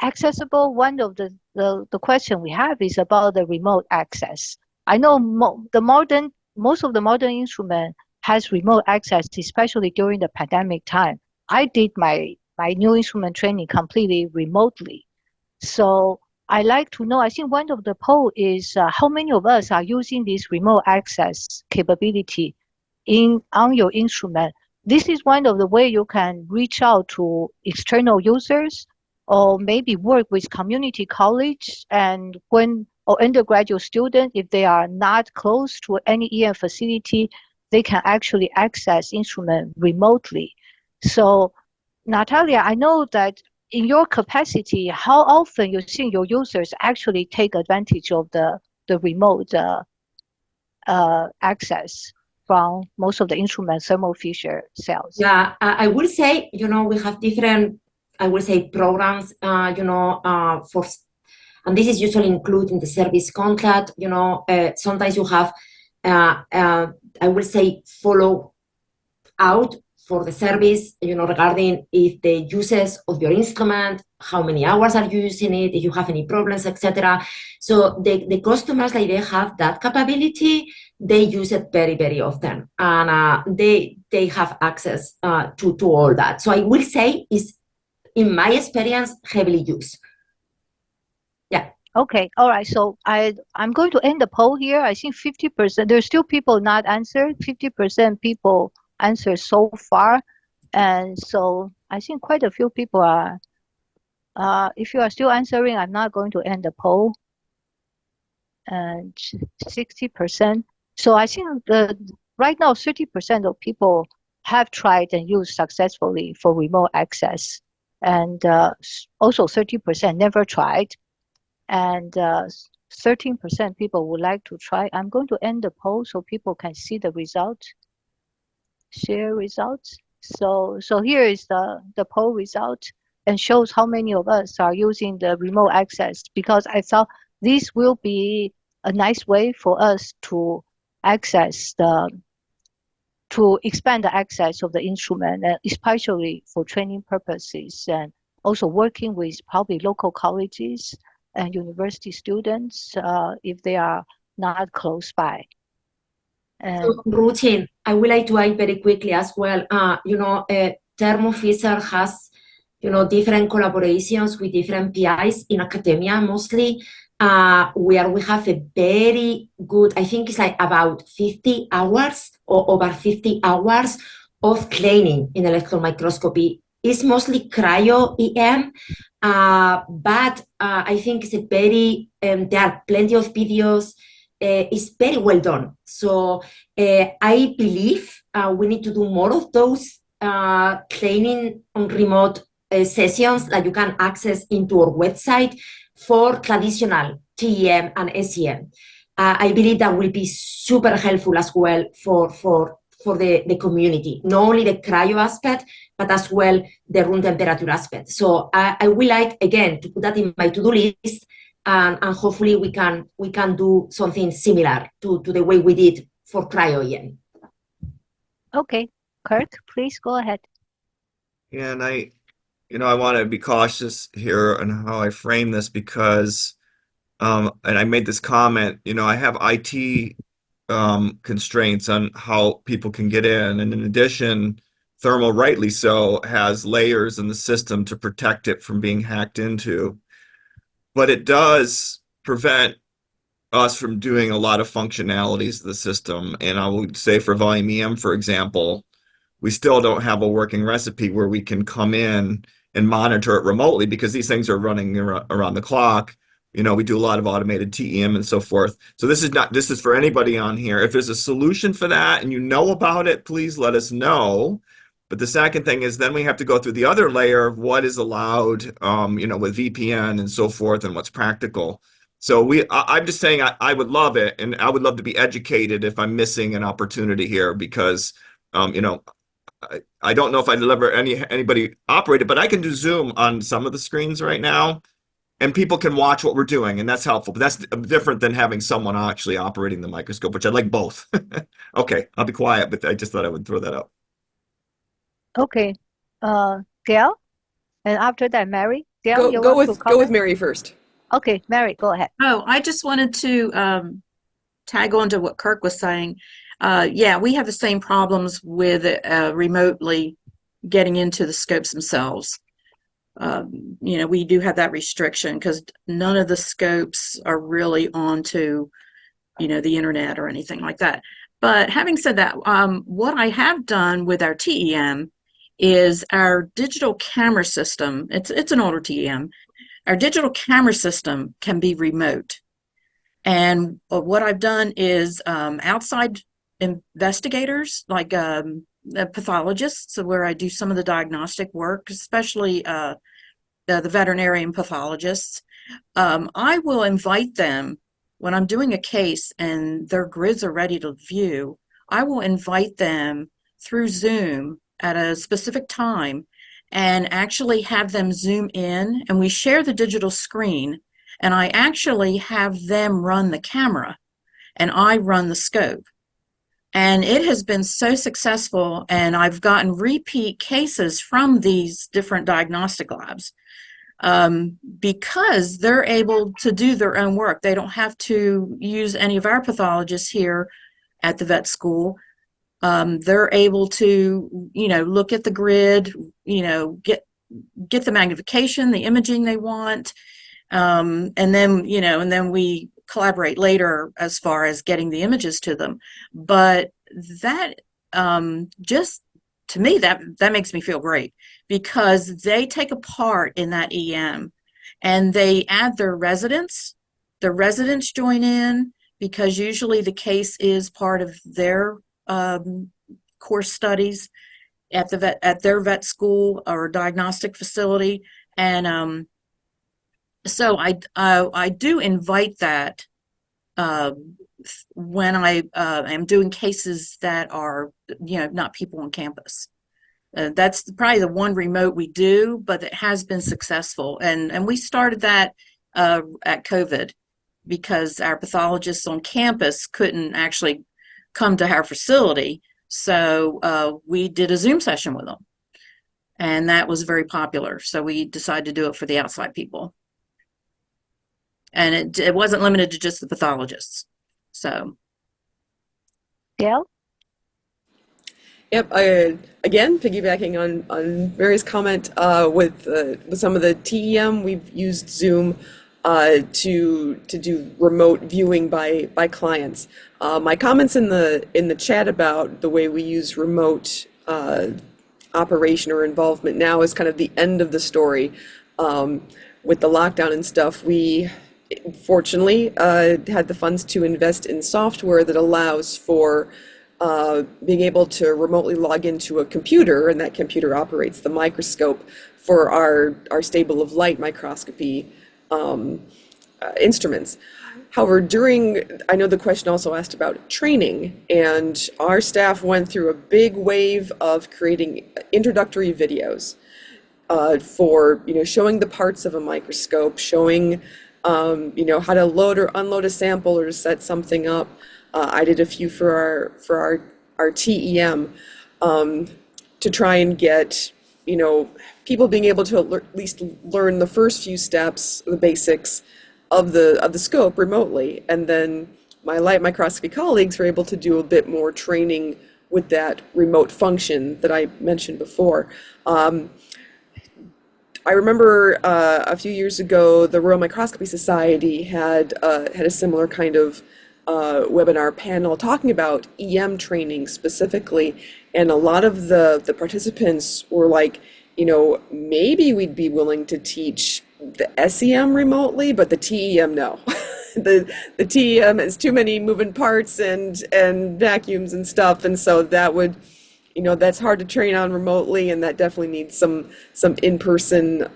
accessible. One of the question we have is about the remote access. I know most of the modern instrument has remote access, especially during the pandemic time. I did my new instrument training completely remotely. So I like to know, I think one of the poll is how many of us are using this remote access capability on your instrument. This is one of the way you can reach out to external users, or maybe work with community college and or undergraduate student, if they are not close to any EM facility, they can actually access instrument remotely. So Natalia, I know that in your capacity, how often you think your users actually take advantage of the remote access from most of the instrument Thermo Fisher cells? Yeah, I will say, we have different, programs, for, and this is usually included in the service contract. Sometimes you have, I will say, follow out for the service, regarding if the uses of your instrument, how many hours are you using it, if you have any problems, etc. So the customers, like, they have that capability, they use it very, very often, and they have access to all that. So I will say is, in my experience, heavily used. Yeah. Okay. All right. So I'm going to end the poll here. I think 50%. There's still people not answered. 50% people answer so far, and so I think quite a few people are. If you are still answering, I'm not going to end the poll. And 60%. So I think right now 30% of people have tried and used successfully for remote access, and also 30% never tried, and 13% people would like to try. I'm going to end the poll so people can see the result. Share results. So here is the poll result, and shows how many of us are using the remote access, because I thought this will be a nice way for us to access the to expand the access of the instrument, especially for training purposes, and also working with probably local colleges and university students if they are not close by. And So, Ruchin, I would like to add very quickly as well. Thermo Fisher has, different collaborations with different PIs in academia mostly, where we have a very good, I think it's like about 50 hours or over 50 hours of training in electron microscopy. It's mostly cryo-EM, but I think it's a very, there are plenty of videos. It's very well done. So I believe we need to do more of those training on remote sessions that you can access into our website for traditional TEM and SEM. I believe that will be super helpful as well for the community, not only the cryo aspect, but as well the room temperature aspect. So I will like, again, to put that in my to-do list, and hopefully we can do something similar to the way we did for cryo-EM. okay, Kirk, please go ahead. And I want to be cautious here on how I frame this because, and I made this comment, I have IT constraints on how people can get in. And in addition, Thermo, rightly so, has layers in the system to protect it from being hacked into. But it does prevent us from doing a lot of functionalities of the system. And I would say for BioEM, for example, we still don't have a working recipe where we can come in and monitor it remotely because these things are running around the clock. We do a lot of automated TEM and so forth. So this is for anybody on here. If there's a solution for that and you know about it, please let us know. But the second thing is then we have to go through the other layer of what is allowed, with VPN and so forth and what's practical. So I'm just saying I would love it, and I would love to be educated if I'm missing an opportunity here because, I don't know if I deliver anybody operated, but I can do Zoom on some of the screens right now, and people can watch what we're doing, and that's helpful. But that's different than having someone actually operating the microscope, which I like both. Okay, I'll be quiet, but I just thought I would throw that out. Okay, Gail, and after that, Mary. Gail, you Go want to with comment? Mary first. Okay, Mary, go ahead. Oh, I just wanted to tag on to what Kirk was saying. Yeah, we have the same problems with remotely getting into the scopes themselves. We do have that restriction because none of the scopes are really onto, the internet or anything like that. But having said that, what I have done with our TEM is our digital camera system. It's an older TEM. Our digital camera system can be remote. And what I've done is outside investigators, like pathologists, where I do some of the diagnostic work, especially the veterinarian pathologists, I will invite them when I'm doing a case and their grids are ready to view. I will invite them through Zoom at a specific time and actually have them zoom in, and we share the digital screen, and I actually have them run the camera and I run the scope. And it has been so successful, and I've gotten repeat cases from these different diagnostic labs because they're able to do their own work. They don't have to use any of our pathologists here at the vet school. They're able to, look at the grid, get the magnification, the imaging they want, and then we collaborate later as far as getting the images to them. But that just, to me, that makes me feel great because they take a part in that EM and they add their residents. The residents join in because usually the case is part of their course studies at their vet school or diagnostic facility. And so I do invite that when I am doing cases that are, not people on campus. That's probably the one remote we do, but it has been successful. And we started that at COVID because our pathologists on campus couldn't actually come to our facility. So we did a Zoom session with them, and that was very popular. So we decided to do it for the outside people. And it wasn't limited to just the pathologists. So. Gail? Yep. Again, piggybacking on Mary's comment, with some of the TEM, we've used Zoom to do remote viewing by clients. My comments in the chat about the way we use remote operation or involvement now is kind of the end of the story. With the lockdown and stuff, we fortunately had the funds to invest in software that allows for being able to remotely log into a computer, and that computer operates the microscope for our stable of light microscopy instruments. However, I know the question also asked about training, and our staff went through a big wave of creating introductory videos for showing the parts of a microscope, showing how to load or unload a sample or to set something up. I did a few for our TEM to try and get people being able to at least learn the first few steps, the basics of the scope remotely, and then my light microscopy colleagues were able to do a bit more training with that remote function that I mentioned before. I remember a few years ago, the Royal Microscopy Society had a similar kind of webinar panel talking about EM training specifically, and a lot of the participants were like, maybe we'd be willing to teach the SEM remotely, but the TEM, no. the TEM has too many moving parts and vacuums and stuff, and so that would, that's hard to train on remotely, and that definitely needs some in-person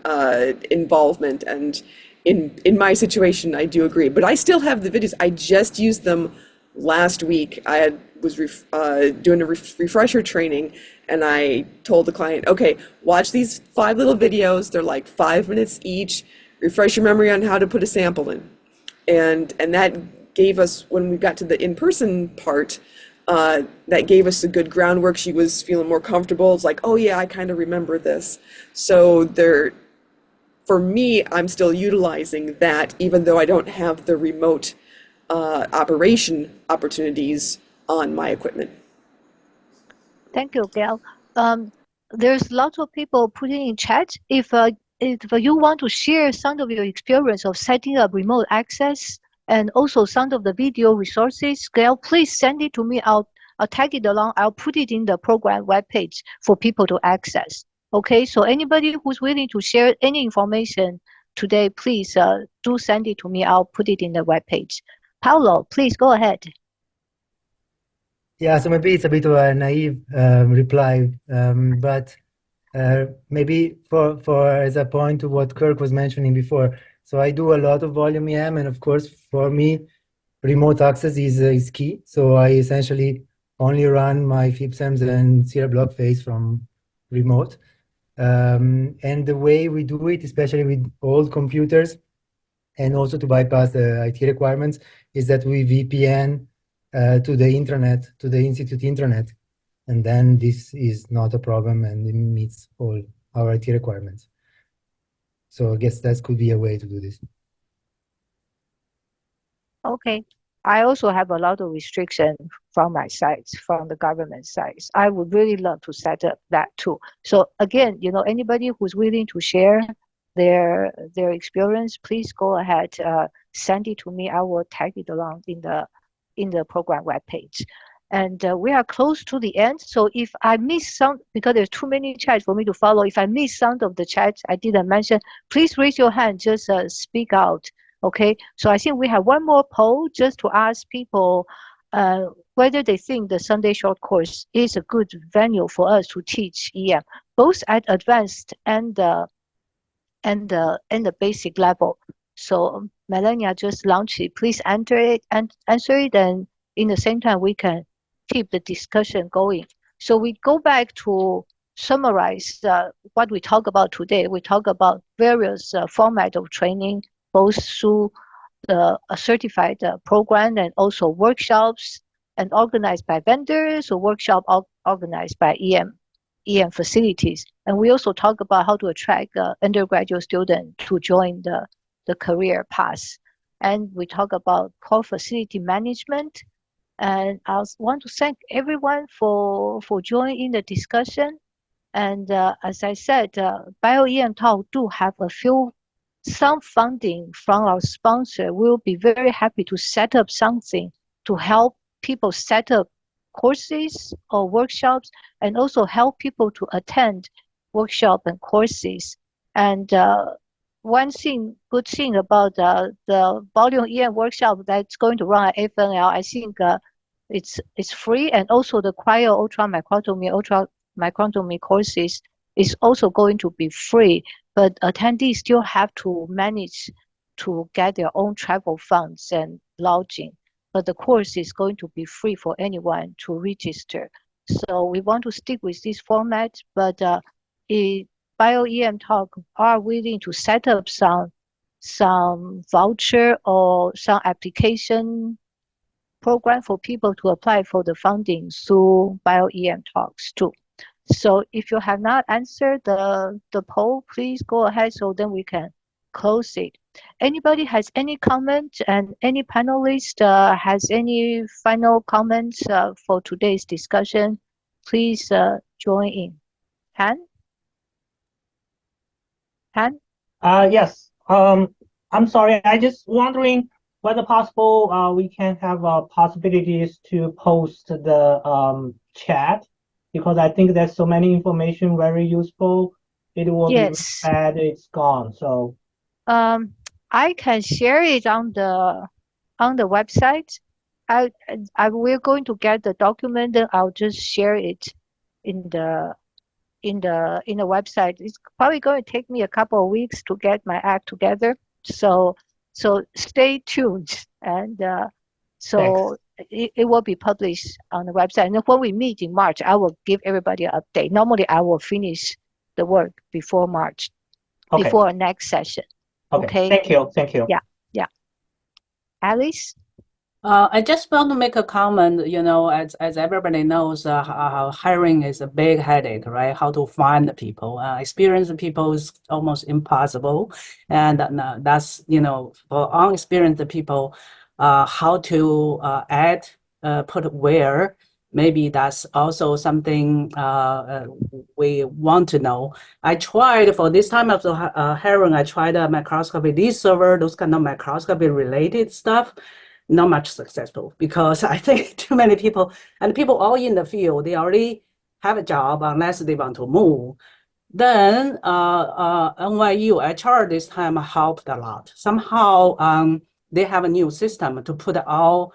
involvement. And in my situation, I do agree. But I still have the videos. I just used them last week. I was doing a refresher training, and I told the client, okay, watch these 5 little videos. They're like 5 minutes each. Refresh your memory on how to put a sample in. And that gave us, when we got to the in-person part, that gave us a good groundwork. She was feeling more comfortable. It's like, oh yeah, I kind of remember this. So for me, I'm still utilizing that, even though I don't have the remote operation opportunities on my equipment. Thank you, Gail. There's lots of people putting in chat. If you want to share some of your experience of setting up remote access and also some of the video resources, Gail, please send it to me. I'll tag it along. I'll put it in the program webpage for people to access. Okay, so anybody who's willing to share any information today, please do send it to me. I'll put it in the webpage. Paulo, please go ahead. Yeah, so maybe it's a bit of a naive reply, but maybe for as a point to what Kirk was mentioning before. So I do a lot of volume EM, and of course, for me, remote access is key. So I essentially only run my FIPSEMs and serial block phase from remote. And the way we do it, especially with old computers, and also to bypass the IT requirements, is that we VPN to the intranet, to the institute intranet, and then this is not a problem and it meets all our IT requirements. So I guess that could be a way to do this. Okay. I also have a lot of restriction from my sites, from the government sites. I would really love to set up that too. So again, anybody who's willing to share their experience, please go ahead, send it to me. I will tag it along in the program webpage. And we are close to the end. So if I miss some, because there's too many chats for me to follow, if I miss some of the chats I didn't mention, please raise your hand, just speak out. Okay, so I think we have one more poll just to ask people whether they think the Sunday short course is a good venue for us to teach EM, both at advanced and the basic level. So Melania just launched it. Please enter it and answer it, and in the same time we can keep the discussion going. So we go back to summarize what we talk about today. We talk about various format of training, both through a certified program and also workshops, and organized by vendors or workshop organized by EM facilities. And we also talk about how to attract undergraduate students to join the career path. And we talk about core facility management. And I want to thank everyone for joining the discussion. And as I said, BioEMTalks do have some funding from our sponsor. We'll be very happy to set up something to help people set up courses or workshops, and also help people to attend workshop and courses. And one good thing about the volume EM workshop that's going to run at FNL, I think it's free, and also the cryo ultra microtomy courses is also going to be free, but attendees still have to manage to get their own travel funds and lodging. But the course is going to be free for anyone to register. So we want to stick with this format, but BioEMTalks are willing to set up some voucher or some application program for people to apply for the funding through BioEMTalks too. So if you have not answered the poll, please go ahead so then we can close it. Anybody has any comments, and any panelist has any final comments for today's discussion, please join in. Han? Yes. I'm sorry. I just wondering whether possible we can have possibilities to post the chat, because I think there's so many information very useful. It will be bad it's gone. So I can share it on the website. We're going to get the document, and I'll just share it in the website. It's probably going to take me a couple of weeks to get my act together. So stay tuned, and so it will be published on the website. And when we meet in March, I will give everybody an update. Normally, I will finish the work before March, before our next session. Okay. Thank you. Yeah. Alice? I just want to make a comment, as everybody knows, hiring is a big headache, right? How to find the people. Experienced people is almost impossible. And that's, for unexperienced people, how to add, put where, maybe that's also something we want to know. I tried for this time of the hiring, I tried a microscopy, lead server, those kind of microscopy related stuff. Not much successful, because I think too many people, and people all in the field, they already have a job unless they want to move. Then NYU HR this time helped a lot. Somehow they have a new system to put all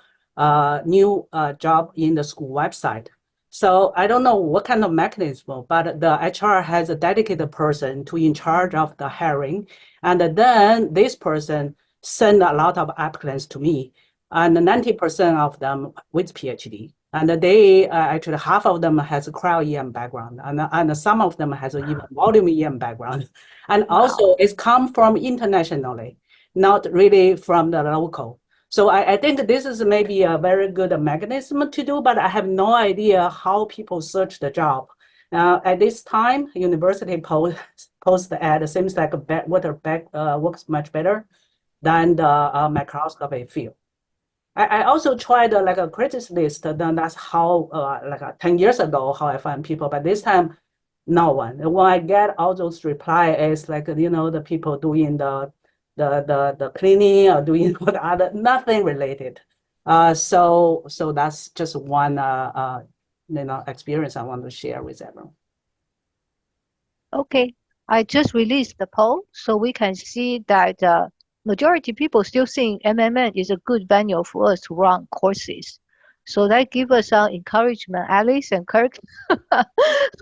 new job in the school website. So I don't know what kind of mechanism, but the HR has a dedicated person to in charge of the hiring. And then this person send a lot of applicants to me. And 90% of them with PhD. And they actually half of them has a cryo-EM background, and some of them has even volume EM background. And also it's come from internationally, not really from the local. So I think this is maybe a very good mechanism to do, but I have no idea how people search the job. At this time, university post the ad seems like works much better than the microscopy field. I also tried like a Craigslist. Then that's how 10 years ago how I find people. But this time, no one. When I get all those replies, it's like the people doing the cleaning or doing what other, nothing related. So that's just one experience I want to share with everyone. Okay, I just released the poll, so we can see that majority people still think MMN is a good venue for us to run courses. So that gives us some encouragement. Alice and Kirk,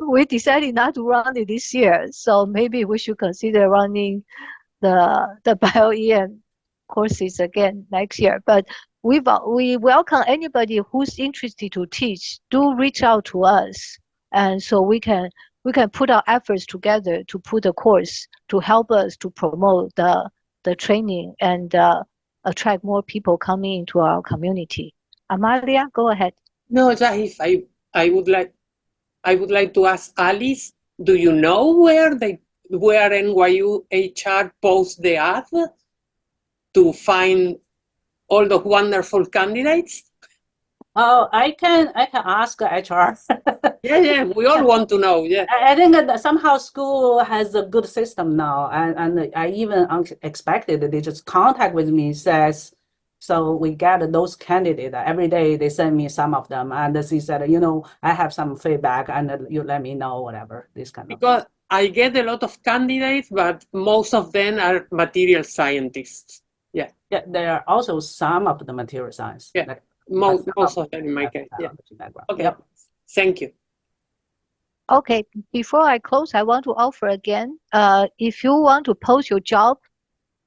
we decided not to run it this year. So maybe we should consider running the BioEM courses again next year. But we welcome anybody who's interested to teach. Do reach out to us, and so we can put our efforts together to put a course to help us to promote the training and attract more people coming into our community. Amalia, go ahead. No, if I would like to ask Alice, do you know where NYU HR posts the ad to find all the wonderful candidates? Oh, I can ask HR. Yeah, we all want to know. Yeah. I think that somehow school has a good system now, and I even expected they just contact with me, says, so we get those candidates every day. They send me some of them, and she said, I have some feedback, and you let me know whatever this kind of. Because I get a lot of candidates, but most of them are material scientists. Yeah. Yeah, there are also some of the material science. Yeah. Like, Most of them in my case. Yeah. Okay. Yep. Thank you. Okay, before I close, I want to offer again, if you want to post your job,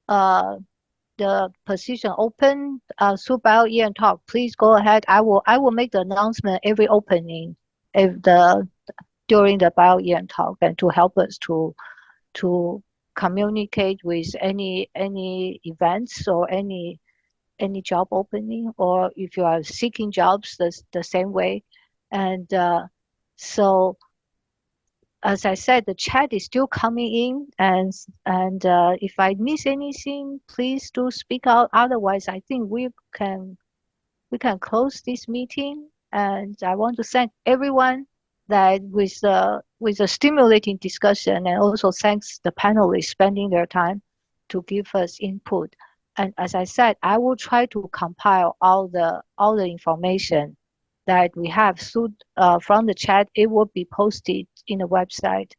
the position open through BioEMTalks, please go ahead. I will make the announcement every opening during the BioEMTalks, and to help us to communicate with any events or any job opening, or if you are seeking jobs the same way. And so as I said, the chat is still coming in, and if I miss anything, please do speak out. Otherwise, I think we can close this meeting. And I want to thank everyone that with a stimulating discussion, and also thanks the panelists spending their time to give us input. And as I said, I will try to compile all the information that we have from the chat. It will be posted in the website.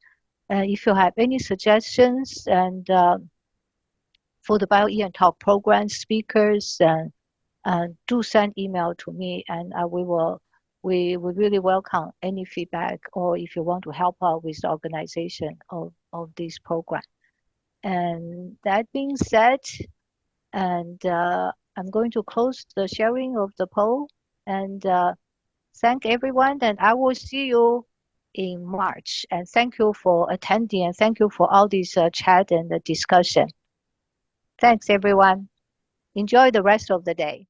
And if you have any suggestions and for the BioEMTalks program speakers, and do send email to me, and we really welcome any feedback, or if you want to help out with the organization of this program. And that being said, and I'm going to close the sharing of the poll, and thank everyone, and I will see you in March. And thank you for attending, and thank you for all this chat and the discussion. Thanks, everyone. Enjoy the rest of the day.